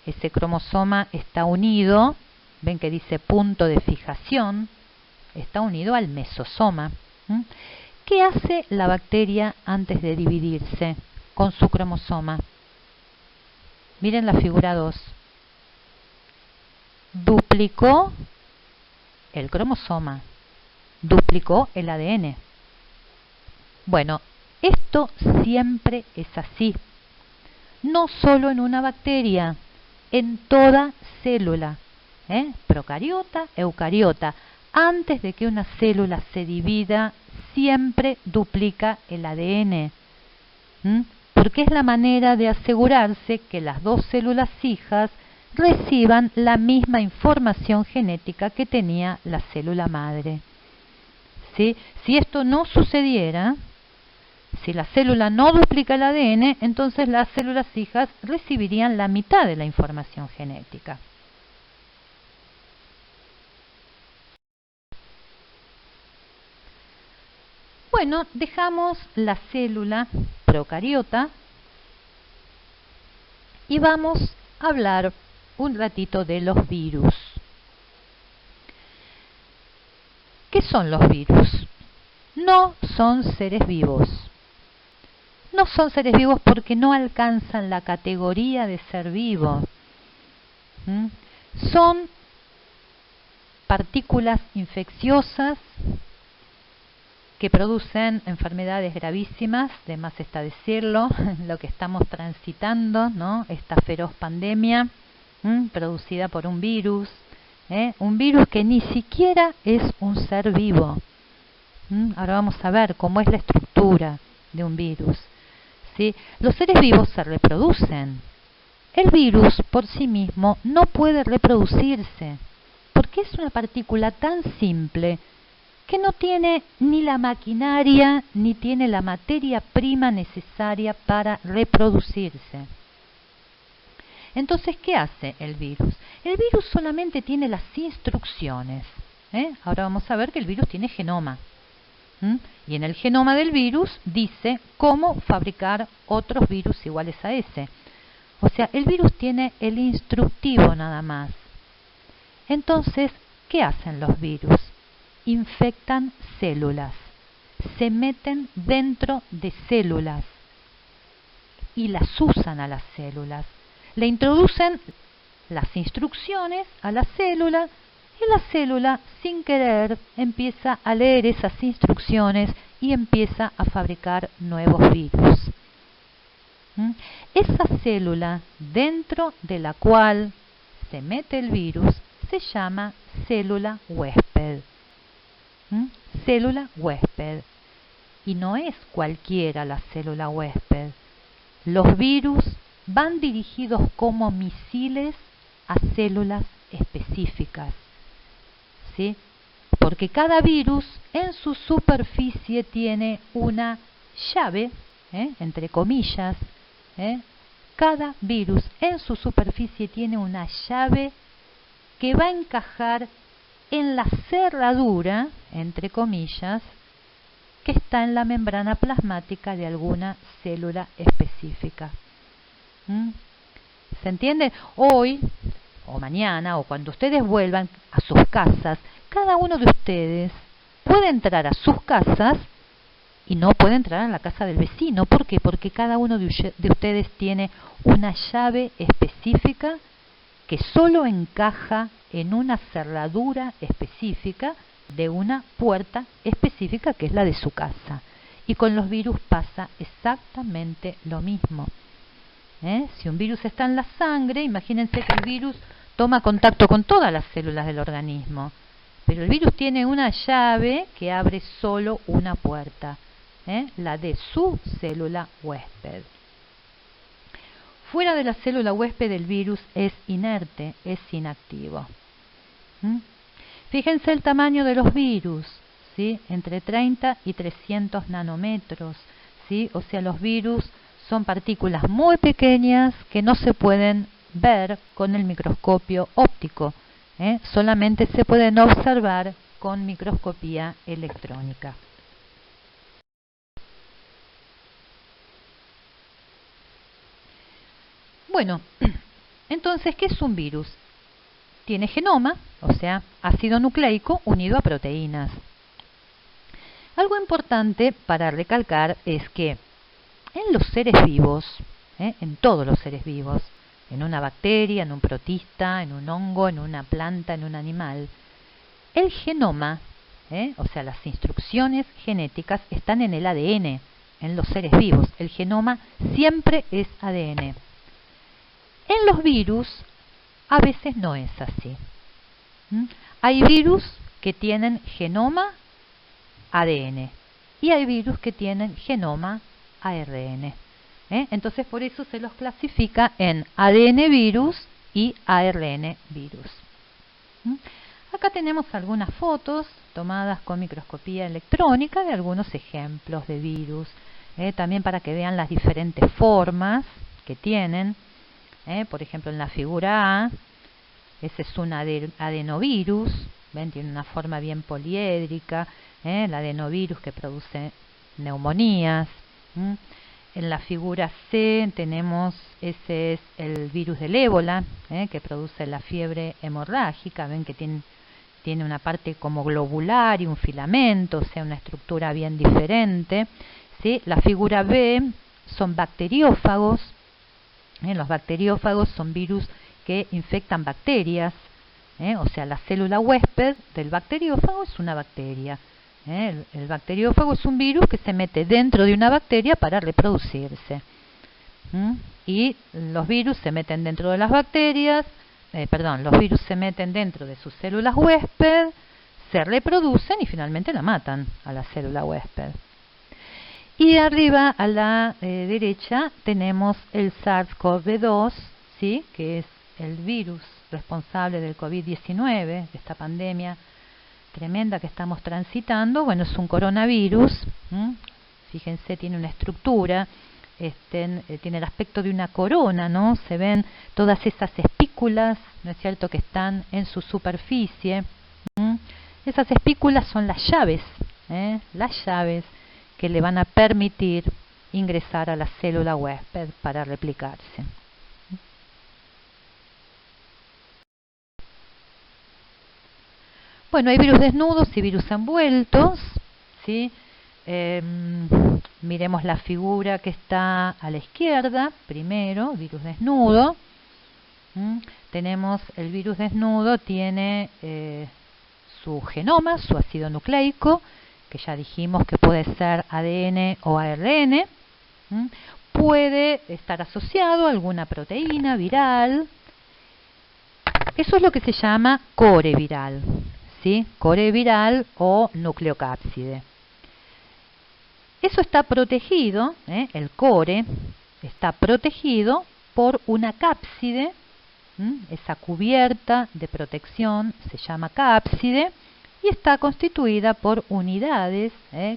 Ese cromosoma está unido, ven que dice punto de fijación, está unido al mesosoma. ¿Qué hace la bacteria antes de dividirse con su cromosoma? Miren la figura 2. Duplicó el cromosoma, duplicó el ADN. Bueno, esto siempre es así, no solo en una bacteria, en toda célula, procariota, eucariota. Antes de que una célula se divida, siempre duplica el ADN, porque es la manera de asegurarse que las 2 células hijas reciban la misma información genética que tenía la célula madre. ¿Sí? Si esto no sucediera, si la célula no duplica el ADN, entonces las células hijas recibirían la mitad de la información genética. Bueno, dejamos la célula procariota y vamos a hablar un ratito de los virus. ¿Qué son los virus? No son seres vivos. No son seres vivos porque no alcanzan la categoría de ser vivo. Son partículas infecciosas que producen enfermedades gravísimas, de más está decirlo, lo que estamos transitando, ¿no? Esta feroz pandemia producida por un virus que ni siquiera es un ser vivo. Ahora vamos a ver cómo es la estructura de un virus. ¿Sí? Los seres vivos se reproducen. El virus por sí mismo no puede reproducirse, porque es una partícula tan simple que no tiene ni la maquinaria ni tiene la materia prima necesaria para reproducirse. Entonces, ¿qué hace el virus? El virus solamente tiene las instrucciones. Ahora vamos a ver que el virus tiene genoma. Y en el genoma del virus dice cómo fabricar otros virus iguales a ese. O sea, el virus tiene el instructivo nada más. Entonces, ¿qué hacen los virus? Infectan células, se meten dentro de células y las usan a las células. Le introducen las instrucciones a la célula y la célula, sin querer, empieza a leer esas instrucciones y empieza a fabricar nuevos virus. Esa célula dentro de la cual se mete el virus se llama célula huésped. Célula huésped. Y no es cualquiera la célula huésped. Los virus van dirigidos como misiles a células específicas. ¿Sí? Porque cada virus en su superficie tiene una llave, entre comillas. Cada virus en su superficie tiene una llave que va a encajar en la cerradura, entre comillas, que está en la membrana plasmática de alguna célula específica. ¿Se entiende? Hoy, o mañana, o cuando ustedes vuelvan a sus casas, cada uno de ustedes puede entrar a sus casas y no puede entrar a la casa del vecino. ¿Por qué? Porque cada uno de ustedes tiene una llave específica que solo encaja en una cerradura específica de una puerta específica que es la de su casa. Y con los virus pasa exactamente lo mismo. Si un virus está en la sangre, imagínense que el virus toma contacto con todas las células del organismo. Pero el virus tiene una llave que abre solo una puerta, la de su célula huésped. Fuera de la célula huésped el virus es inerte, es inactivo. Fíjense el tamaño de los virus, ¿sí? Entre 30 y 300 nanómetros, ¿sí? O sea, los virus son partículas muy pequeñas que no se pueden ver con el microscopio óptico, solamente se pueden observar con microscopía electrónica. Bueno, entonces, ¿qué es un virus? Tiene genoma, o sea, ácido nucleico unido a proteínas. Algo importante para recalcar es que en los seres vivos, en todos los seres vivos, en una bacteria, en un protista, en un hongo, en una planta, en un animal, el genoma, o sea, las instrucciones genéticas están en el ADN, en los seres vivos. El genoma siempre es ADN. En los virus a veces no es así. Hay virus que tienen genoma ADN y hay virus que tienen genoma ARN. Entonces por eso se los clasifica en ADN virus y ARN virus. Acá tenemos algunas fotos tomadas con microscopía electrónica de algunos ejemplos de virus, también para que vean las diferentes formas que tienen. Por ejemplo, en la figura A, ese es un adenovirus, ¿ven? Tiene una forma bien poliédrica, el adenovirus que produce neumonías. En la figura C tenemos, ese es el virus del ébola, que produce la fiebre hemorrágica. Ven que tiene una parte como globular y un filamento, o sea, una estructura bien diferente, ¿sí? La figura B son bacteriófagos. Los bacteriófagos son virus que infectan bacterias, o sea, la célula huésped del bacteriófago es una bacteria. El bacteriófago es un virus que se mete dentro de una bacteria para reproducirse. Y los virus se meten dentro de las bacterias, los virus se meten dentro de sus células huésped, se reproducen y finalmente la matan a la célula huésped. Y de arriba a la derecha tenemos el SARS-CoV-2, ¿sí? Que es el virus responsable del COVID-19, de esta pandemia tremenda que estamos transitando. Bueno, es un coronavirus. Fíjense, tiene una estructura, tiene el aspecto de una corona, ¿no? Se ven todas esas espículas, ¿no es cierto?, que están en su superficie. Esas espículas son las llaves que le van a permitir ingresar a la célula huésped para replicarse. Bueno, hay virus desnudos y virus envueltos, ¿sí? Miremos la figura que está a la izquierda, primero, virus desnudo. Tenemos el virus desnudo, tiene su genoma, su ácido nucleico, que ya dijimos que puede ser ADN o ARN, puede estar asociado a alguna proteína viral. Eso es lo que se llama core viral, ¿sí? Core viral o nucleocápside. Eso está protegido, el core está protegido por una cápside, esa cubierta de protección se llama cápside, y está constituida por unidades,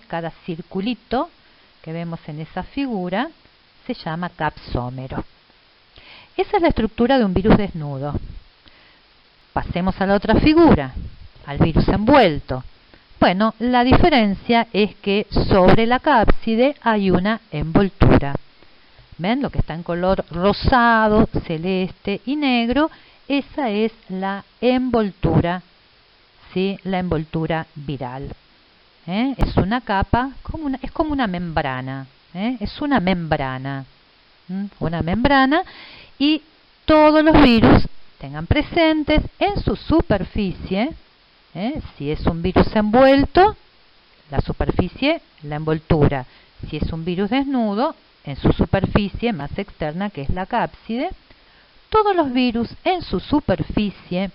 cada circulito que vemos en esa figura se llama capsómero. Esa es la estructura de un virus desnudo. Pasemos a la otra figura, al virus envuelto. Bueno, la diferencia es que sobre la cápside hay una envoltura. ¿Ven? Lo que está en color rosado, celeste y negro, esa es la envoltura, ¿sí? La envoltura viral. Es una capa, es como una membrana, es una membrana, y todos los virus tengan presentes en su superficie, Si es un virus envuelto, la superficie, la envoltura. Si es un virus desnudo, en su superficie más externa, que es la cápside. Todos los virus en su superficie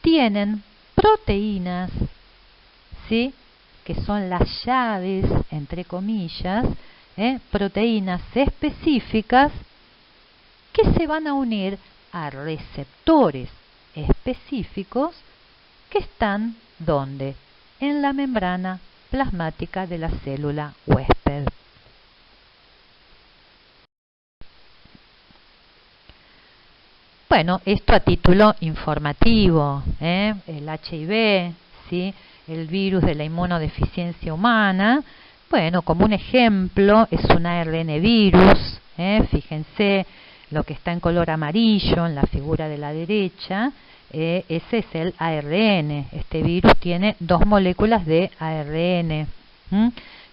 tienen proteínas, ¿sí?, que son las llaves, entre comillas, proteínas específicas que se van a unir a receptores específicos que están, ¿dónde? En la membrana plasmática de la célula huésped. Bueno, esto a título informativo, el HIV, ¿sí?, el virus de la inmunodeficiencia humana. Bueno, como un ejemplo, es un ARN virus, fíjense lo que está en color amarillo en la figura de la derecha, ese es el ARN. Este virus tiene 2 moléculas de ARN.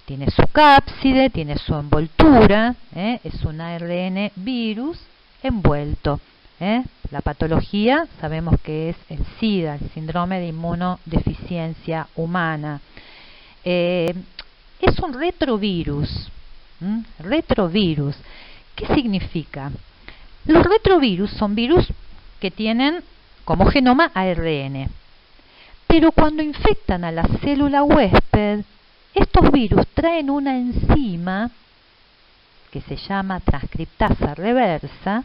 Tiene su cápside, tiene su envoltura, es un ARN virus envuelto. La patología sabemos que es el SIDA, el síndrome de inmunodeficiencia humana. Es un retrovirus. Retrovirus. ¿Qué significa? Los retrovirus son virus que tienen como genoma ARN. Pero cuando infectan a la célula huésped, estos virus traen una enzima que se llama transcriptasa reversa.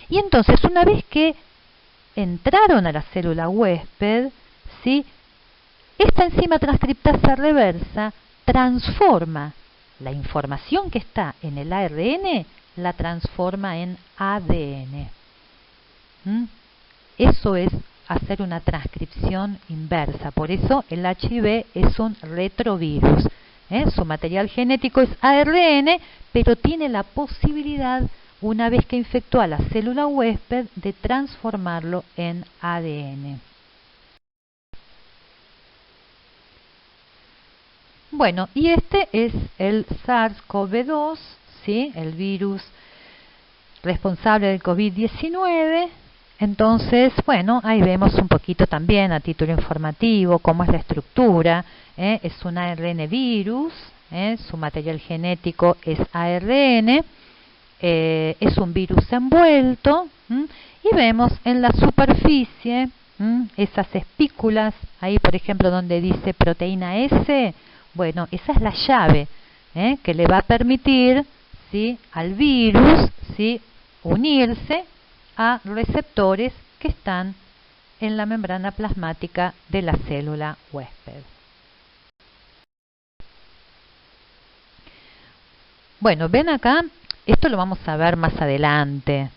Y entonces, una vez que entraron a la célula huésped, ¿sí?, esta enzima transcriptasa reversa transforma la información que está en el ARN, la transforma en ADN. Eso es hacer una transcripción inversa. Por eso el HIV es un retrovirus. Su material genético es ARN, pero tiene la posibilidad, una vez que infectó a la célula huésped, de transformarlo en ADN. Bueno, y este es el SARS-CoV-2, ¿sí?, el virus responsable del COVID-19. Entonces, bueno, ahí vemos un poquito también a título informativo cómo es la estructura. Es un ARN virus, su material genético es ARN. Es un virus envuelto, y vemos en la superficie esas espículas, ahí por ejemplo donde dice proteína S. Bueno, esa es la llave que le va a permitir, ¿sí?, al virus, ¿sí?, unirse a receptores que están en la membrana plasmática de la célula huésped. Bueno, ven acá. Esto lo vamos a ver más adelante,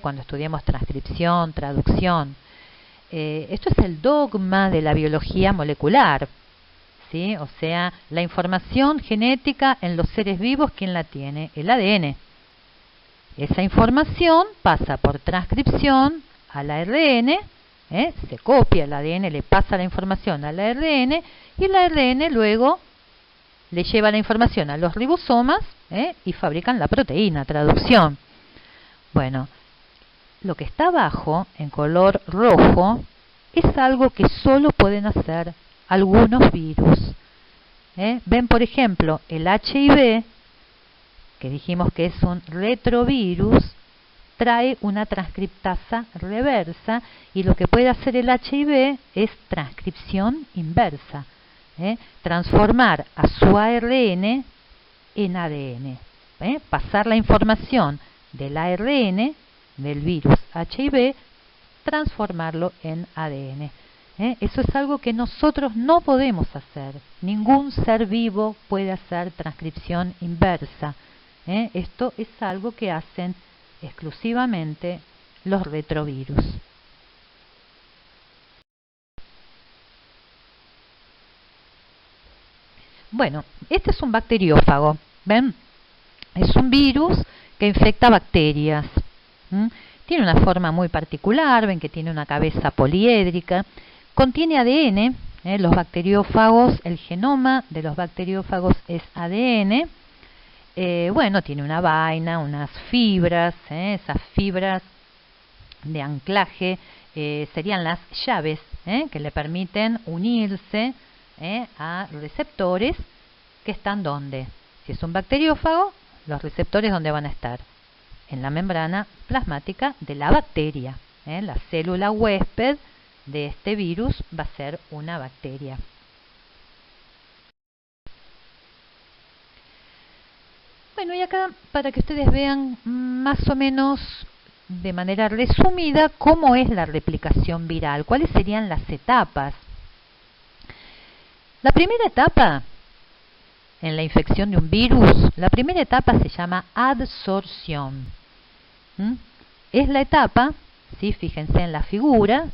cuando estudiemos transcripción, traducción. Esto es el dogma de la biología molecular, ¿sí? O sea, la información genética en los seres vivos, ¿quién la tiene? El ADN. Esa información pasa por transcripción al ARN, se copia el ADN, le pasa la información al ARN, y el ARN luego le lleva la información a los ribosomas, y fabrican la proteína, traducción. Bueno, lo que está abajo, en color rojo, es algo que solo pueden hacer algunos virus. Ven, por ejemplo, el HIV, que dijimos que es un retrovirus, trae una transcriptasa reversa, y lo que puede hacer el HIV es transcripción inversa. Transformar a su ARN en ADN, pasar la información del ARN del virus HIV, transformarlo en ADN. Eso es algo que nosotros no podemos hacer. Ningún ser vivo puede hacer transcripción inversa. Esto es algo que hacen exclusivamente los retrovirus. Bueno, este es un bacteriófago, ¿ven? Es un virus que infecta bacterias. Tiene una forma muy particular, ven que tiene una cabeza poliédrica. Contiene ADN, los bacteriófagos, el genoma de los bacteriófagos es ADN. Bueno, tiene una vaina, unas fibras, esas fibras de anclaje serían las llaves que le permiten unirse a receptores que están ¿dónde? Si es un bacteriófago, los receptores ¿dónde van a estar? En la membrana plasmática de la bacteria. La célula huésped de este virus va a ser una bacteria. Bueno, y acá para que ustedes vean más o menos de manera resumida cómo es la replicación viral, cuáles serían las etapas. La primera etapa en la infección de un virus, la primera etapa se llama adsorción. Es la etapa, ¿sí? Fíjense en la figura,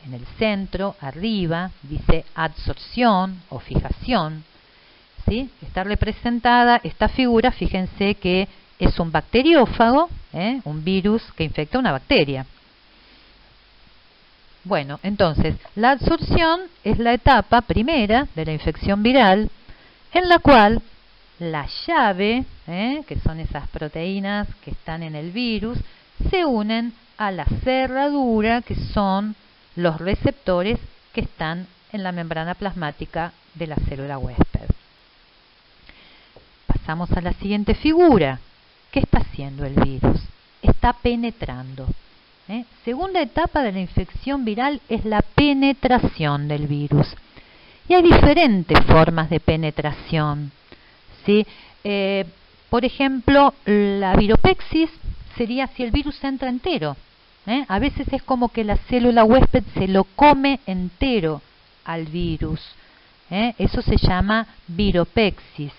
en el centro, arriba, dice adsorción o fijación. ¿Sí? Está representada esta figura, fíjense que es un bacteriófago, un virus que infecta una bacteria. Bueno, entonces, la adsorción es la etapa primera de la infección viral, en la cual la llave, que son esas proteínas que están en el virus, se unen a la cerradura, que son los receptores que están en la membrana plasmática de la célula huésped. Pasamos a la siguiente figura. ¿Qué está haciendo el virus? Está penetrando. Segunda etapa de la infección viral es la penetración del virus. Y hay diferentes formas de penetración. ¿Sí? Por ejemplo, la viropexis sería si el virus entra entero. A veces es como que la célula huésped se lo come entero al virus. Eso se llama viropexis.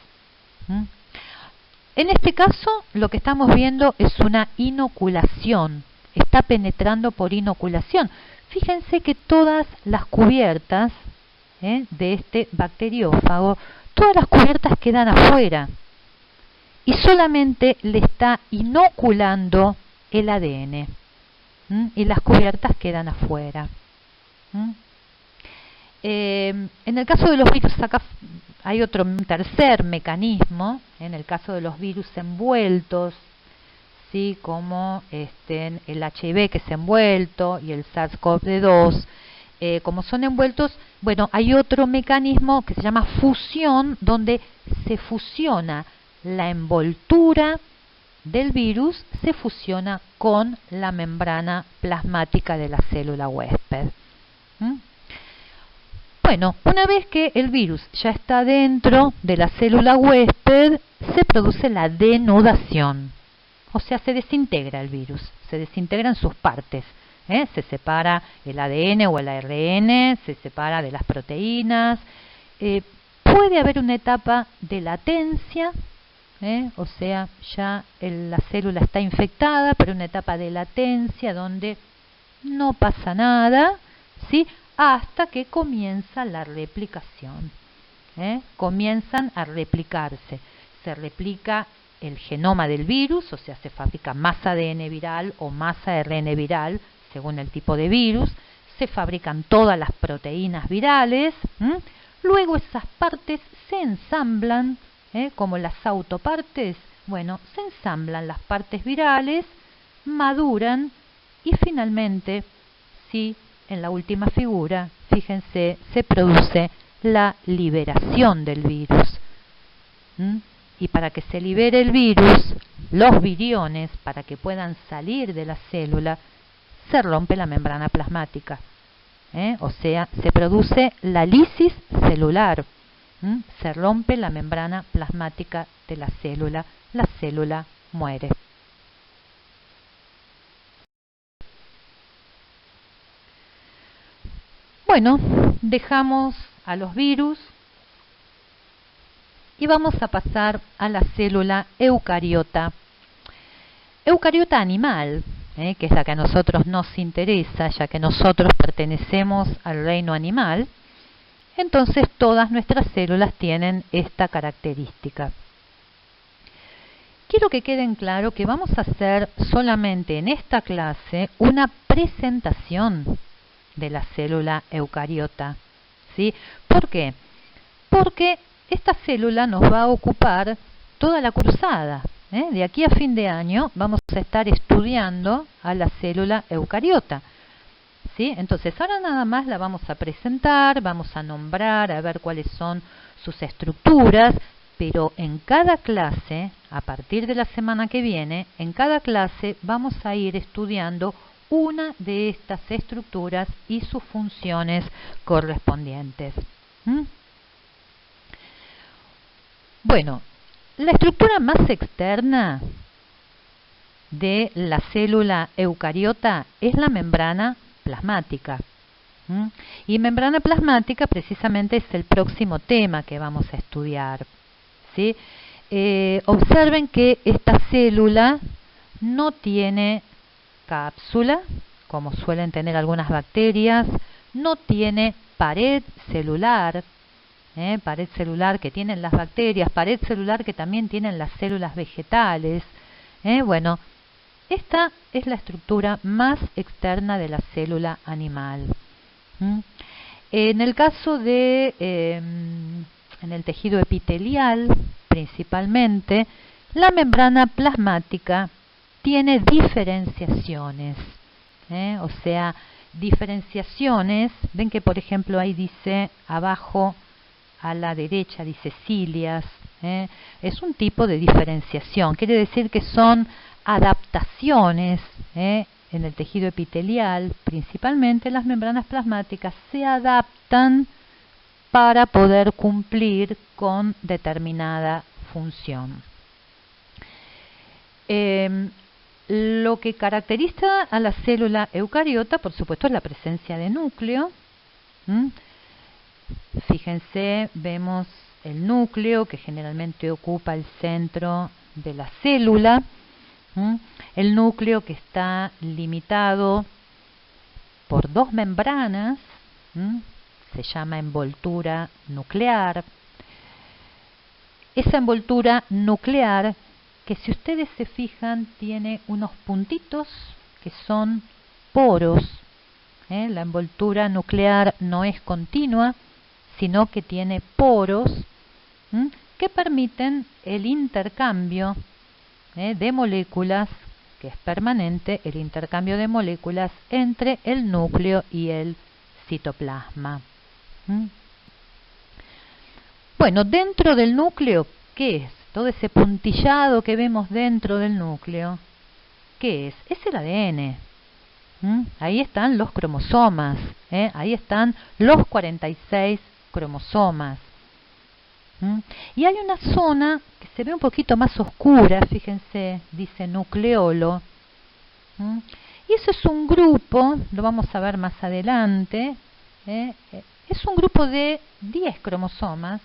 En este caso, lo que estamos viendo es una inoculación. Está penetrando por inoculación. Fíjense que todas las cubiertas de este bacteriófago, todas las cubiertas quedan afuera. Y solamente le está inoculando el ADN. Y las cubiertas quedan afuera. En el caso de los virus, acá hay otro tercer mecanismo, en el caso de los virus envueltos, ¿sí? Como el HIV que es envuelto y el SARS-CoV-2, como son envueltos, bueno, hay otro mecanismo que se llama fusión, donde se fusiona la envoltura del virus, se fusiona con la membrana plasmática de la célula huésped. Bueno, una vez que el virus ya está dentro de la célula huésped, se produce la denudación. O sea, se desintegra el virus, se desintegra en sus partes. Se separa el ADN o el ARN, se separa de las proteínas. Puede haber una etapa de latencia, o sea, ya la célula está infectada, pero una etapa de latencia donde no pasa nada, ¿sí? Hasta que comienza la replicación. Comienzan a replicarse. Se replica el genoma del virus, o sea, se fabrica más ADN viral o más ARN viral, según el tipo de virus. Se fabrican todas las proteínas virales. Luego esas partes se ensamblan, como las autopartes. Bueno, se ensamblan las partes virales, maduran y finalmente, sí, en la última figura, fíjense, se produce la liberación del virus. Y para que se libere el virus, los viriones, para que puedan salir de la célula, se rompe la membrana plasmática. O sea, se produce la lisis celular. Se rompe la membrana plasmática de la célula muere. Bueno, dejamos a los virus y vamos a pasar a la célula eucariota. Eucariota animal, que es la que a nosotros nos interesa, ya que nosotros pertenecemos al reino animal, entonces todas nuestras células tienen esta característica. Quiero que queden claro que vamos a hacer solamente en esta clase una presentación de la célula eucariota. ¿Sí? ¿Por qué? Porque esta célula nos va a ocupar toda la cursada. De aquí a fin de año vamos a estar estudiando a la célula eucariota. ¿sí? Entonces, ahora nada más la vamos a presentar, vamos a nombrar, a ver cuáles son sus estructuras, pero en cada clase, a partir de la semana que viene, en cada clase vamos a ir estudiando una de estas estructuras y sus funciones correspondientes. ¿Mm? Bueno, la estructura más externa de la célula eucariota es la membrana plasmática. ¿Mm? Y membrana plasmática precisamente es el próximo tema que vamos a estudiar, ¿sí? Observen que esta célula no tiene cápsula, como suelen tener algunas bacterias, no tiene pared celular que tienen las bacterias, pared celular que también tienen las células vegetales. Bueno, esta es la estructura más externa de la célula animal. En el caso de, en el tejido epitelial, principalmente, la membrana plasmática tiene diferenciaciones, o sea, diferenciaciones, ven que por ejemplo ahí dice abajo a la derecha, dice cilias, es un tipo de diferenciación, quiere decir que son adaptaciones, en el tejido epitelial, principalmente las membranas plasmáticas se adaptan para poder cumplir con determinada función. Lo que caracteriza a la célula eucariota, por supuesto, es la presencia de núcleo. Fíjense, vemos el núcleo que generalmente ocupa el centro de la célula. El núcleo que está limitado por dos membranas, se llama envoltura nuclear. Esa envoltura nuclear, que si ustedes se fijan, tiene unos puntitos que son poros. La envoltura nuclear no es continua, sino que tiene poros que permiten el intercambio de moléculas, que es permanente, el intercambio de moléculas entre el núcleo y el citoplasma. Bueno, dentro del núcleo, ¿qué es? Todo ese puntillado que vemos dentro del núcleo, ¿qué es? Es el ADN. Ahí están los cromosomas, ahí están los 46 cromosomas. Y hay una zona que se ve un poquito más oscura, fíjense, dice nucleolo. Y eso es un grupo, lo vamos a ver más adelante, es un grupo de 10 cromosomas.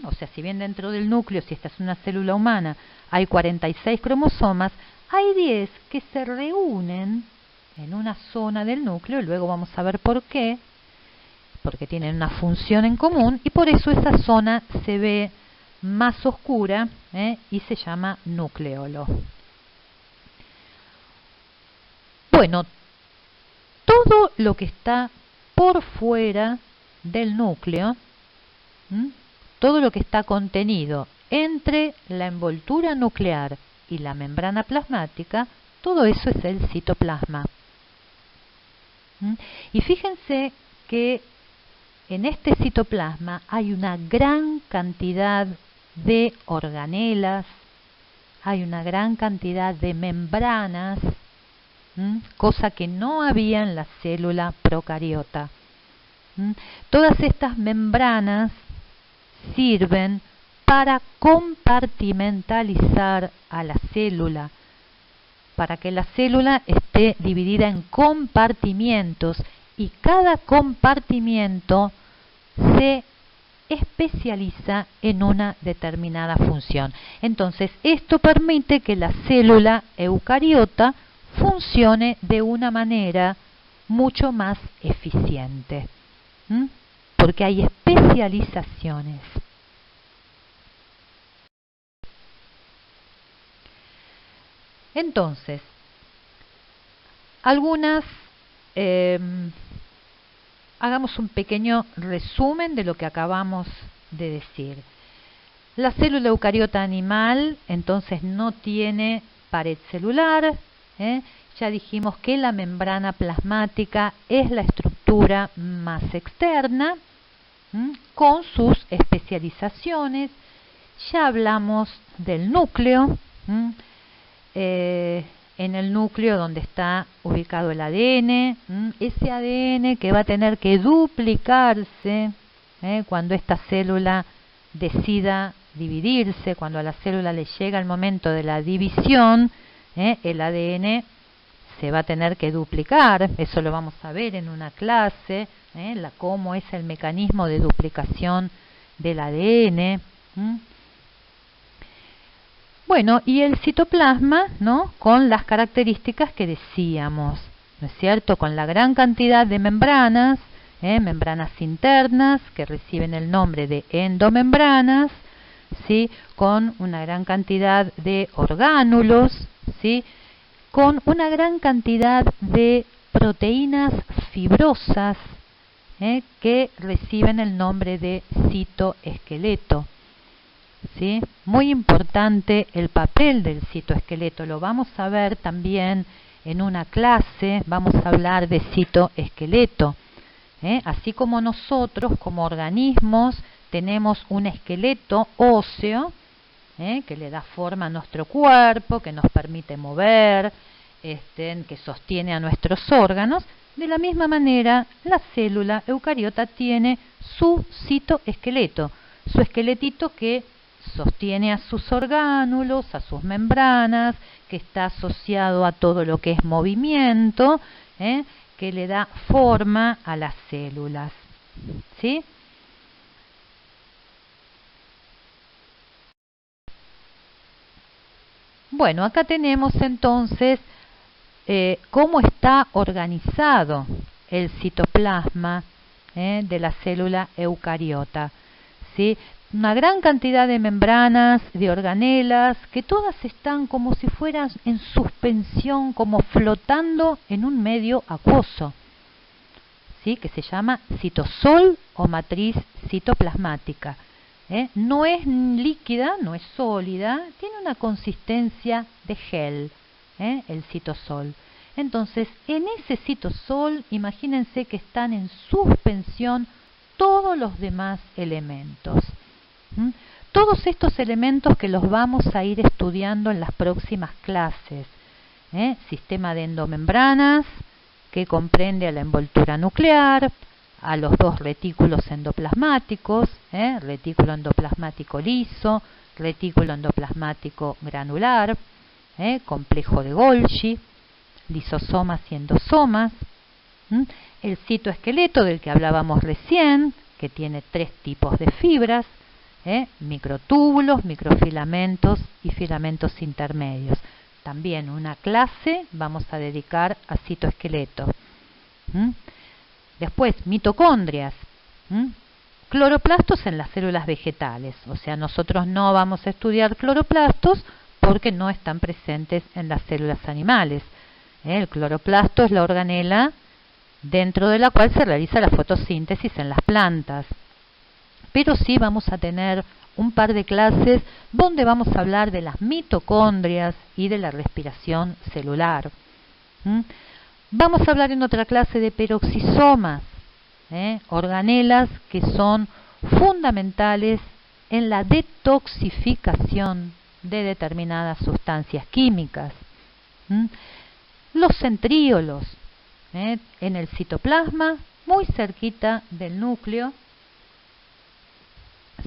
O sea, si bien dentro del núcleo, si esta es una célula humana, hay 46 cromosomas, hay 10 que se reúnen en una zona del núcleo, y luego vamos a ver por qué, porque tienen una función en común, y por eso esa zona se ve más oscura y se llama nucleolo. Bueno, todo lo que está por fuera del núcleo, todo lo que está contenido entre la envoltura nuclear y la membrana plasmática, todo eso es el citoplasma. Y fíjense que en este citoplasma hay una gran cantidad de organelas, hay una gran cantidad de membranas, cosa que no había en la célula procariota. Todas estas membranas sirven para compartimentalizar a la célula, para que la célula esté dividida en compartimientos y cada compartimiento se especializa en una determinada función. Entonces, esto permite que la célula eucariota funcione de una manera mucho más eficiente, porque hay especializaciones. Entonces, hagamos un pequeño resumen de lo que acabamos de decir. La célula eucariota animal entonces no tiene pared celular, Ya dijimos que la membrana plasmática es la estructura más externa, con sus especializaciones. Ya hablamos del núcleo, en el núcleo donde está ubicado el ADN, ese ADN que va a tener que duplicarse cuando esta célula decida dividirse, cuando a la célula le llega el momento de la división, el ADN se va a tener que duplicar. Eso lo vamos a ver en una clase, cómo es el mecanismo de duplicación del ADN. Bueno, y el citoplasma, ¿no? Con las características que decíamos, ¿no es cierto? Con la gran cantidad de membranas, membranas internas que reciben el nombre de endomembranas, ¿sí? Con una gran cantidad de orgánulos, ¿sí? Con una gran cantidad de proteínas fibrosas, que reciben el nombre de citoesqueleto. ¿Sí? Muy importante el papel del citoesqueleto, lo vamos a ver también en una clase, vamos a hablar de citoesqueleto. Así como nosotros, como organismos, tenemos un esqueleto óseo, que le da forma a nuestro cuerpo, que nos permite mover, que sostiene a nuestros órganos, de la misma manera la célula eucariota tiene su citoesqueleto, su esqueletito que sostiene a sus orgánulos, a sus membranas, que está asociado a todo lo que es movimiento, que le da forma a las células. ¿Sí? Bueno, acá tenemos entonces cómo está organizado el citoplasma de la célula eucariota. ¿Sí? Una gran cantidad de membranas, de organelas, que todas están como si fueran en suspensión, como flotando en un medio acuoso, ¿sí? Que se llama citosol o matriz citoplasmática. No es líquida, no es sólida, tiene una consistencia de gel, el citosol. Entonces, en ese citosol, imagínense que están en suspensión todos los demás elementos. Todos estos elementos que los vamos a ir estudiando en las próximas clases. Sistema de endomembranas, que comprende a la envoltura nuclear, a los dos retículos endoplasmáticos, retículo endoplasmático liso, retículo endoplasmático granular, complejo de Golgi, lisosomas y endosomas, el citoesqueleto del que hablábamos recién, que tiene 3 tipos de fibras, microtúbulos, microfilamentos y filamentos intermedios. También una clase vamos a dedicar a citoesqueleto. Después, mitocondrias, cloroplastos en las células vegetales. O sea, nosotros no vamos a estudiar cloroplastos porque no están presentes en las células animales. El cloroplasto es la organela dentro de la cual se realiza la fotosíntesis en las plantas. Pero sí vamos a tener un par de clases donde vamos a hablar de las mitocondrias y de la respiración celular. Vamos a hablar en otra clase de peroxisomas, organelas que son fundamentales en la detoxificación de determinadas sustancias químicas. Los centríolos, en el citoplasma, muy cerquita del núcleo,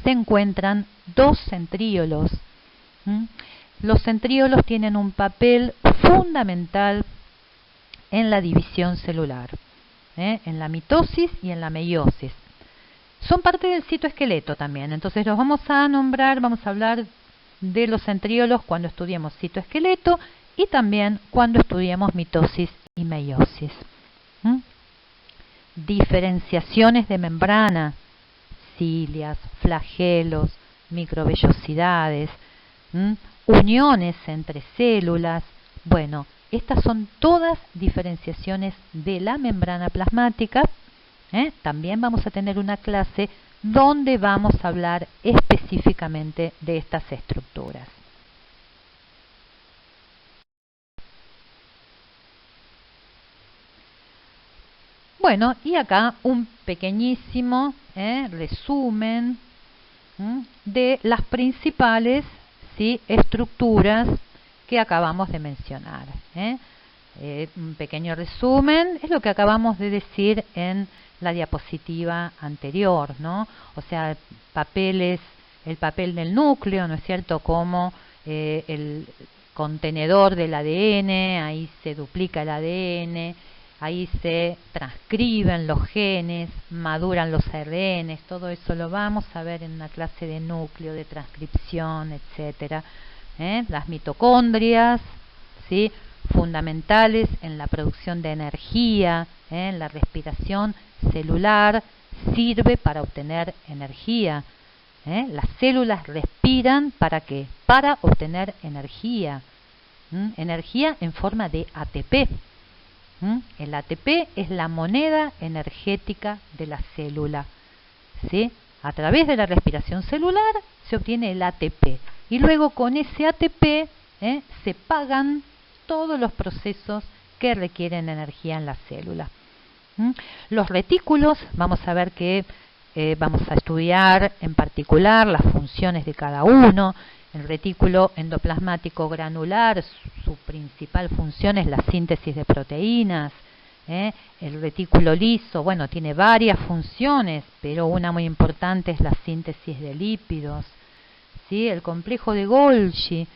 se encuentran 2 centríolos. Los centríolos tienen un papel fundamental en la división celular, en la mitosis y en la meiosis. Son parte del citoesqueleto también, entonces los vamos a nombrar, vamos a hablar de los centríolos cuando estudiemos citoesqueleto y también cuando estudiemos mitosis y meiosis. Diferenciaciones de membrana, cilias, flagelos, microvellosidades, uniones entre células. Bueno, estas son todas diferenciaciones de la membrana plasmática. También vamos a tener una clase donde vamos a hablar específicamente de estas estructuras. Bueno, y acá un pequeñísimo resumen de las principales, ¿sí?, estructuras que acabamos de mencionar. Un pequeño resumen es lo que acabamos de decir en la diapositiva anterior, ¿no? O sea, el papel del núcleo, ¿no es cierto?, como el contenedor del ADN, ahí se duplica el ADN, ahí se transcriben los genes, maduran los ARNs, todo eso lo vamos a ver en una clase de núcleo, de transcripción, etcétera. Las mitocondrias, ¿sí?, fundamentales en la producción de energía, en la respiración celular, sirve para obtener energía. Las células respiran, ¿para qué? Para obtener energía. Energía en forma de ATP. El ATP es la moneda energética de la célula, ¿sí? A través de la respiración celular se obtiene el ATP y luego con ese ATP se pagan todos los procesos que requieren energía en la célula. Los retículos, vamos a ver que vamos a estudiar en particular las funciones de cada uno. El retículo endoplasmático granular, su principal función es la síntesis de proteínas. El retículo liso, bueno, tiene varias funciones, pero una muy importante es la síntesis de lípidos. ¿Sí? El complejo de Golgi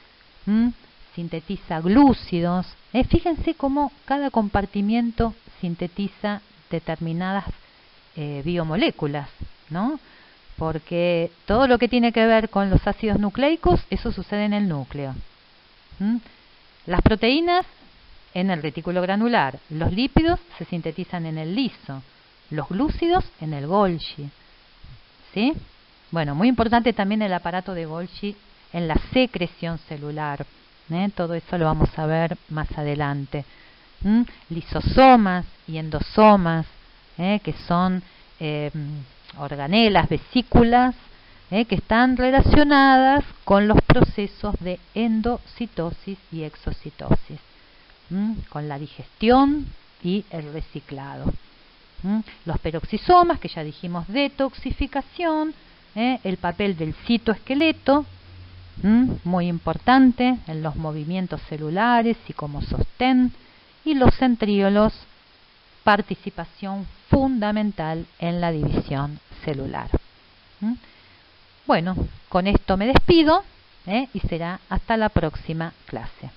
sintetiza glúcidos. Fíjense cómo cada compartimiento sintetiza determinadas biomoléculas, ¿no? Porque todo lo que tiene que ver con los ácidos nucleicos, eso sucede en el núcleo. Las proteínas en el retículo granular, los lípidos se sintetizan en el liso, los glúcidos en el Golgi. ¿Sí? Bueno, muy importante también el aparato de Golgi en la secreción celular. Todo eso lo vamos a ver más adelante. Lisosomas y endosomas, que son organelas, vesículas, que están relacionadas con los procesos de endocitosis y exocitosis, con la digestión y el reciclado. Los peroxisomas, que ya dijimos, detoxificación, el papel del citoesqueleto, muy importante en los movimientos celulares y como sostén, y los centriolos, participación fundamental en la división celular. Bueno, con esto me despido y será hasta la próxima clase.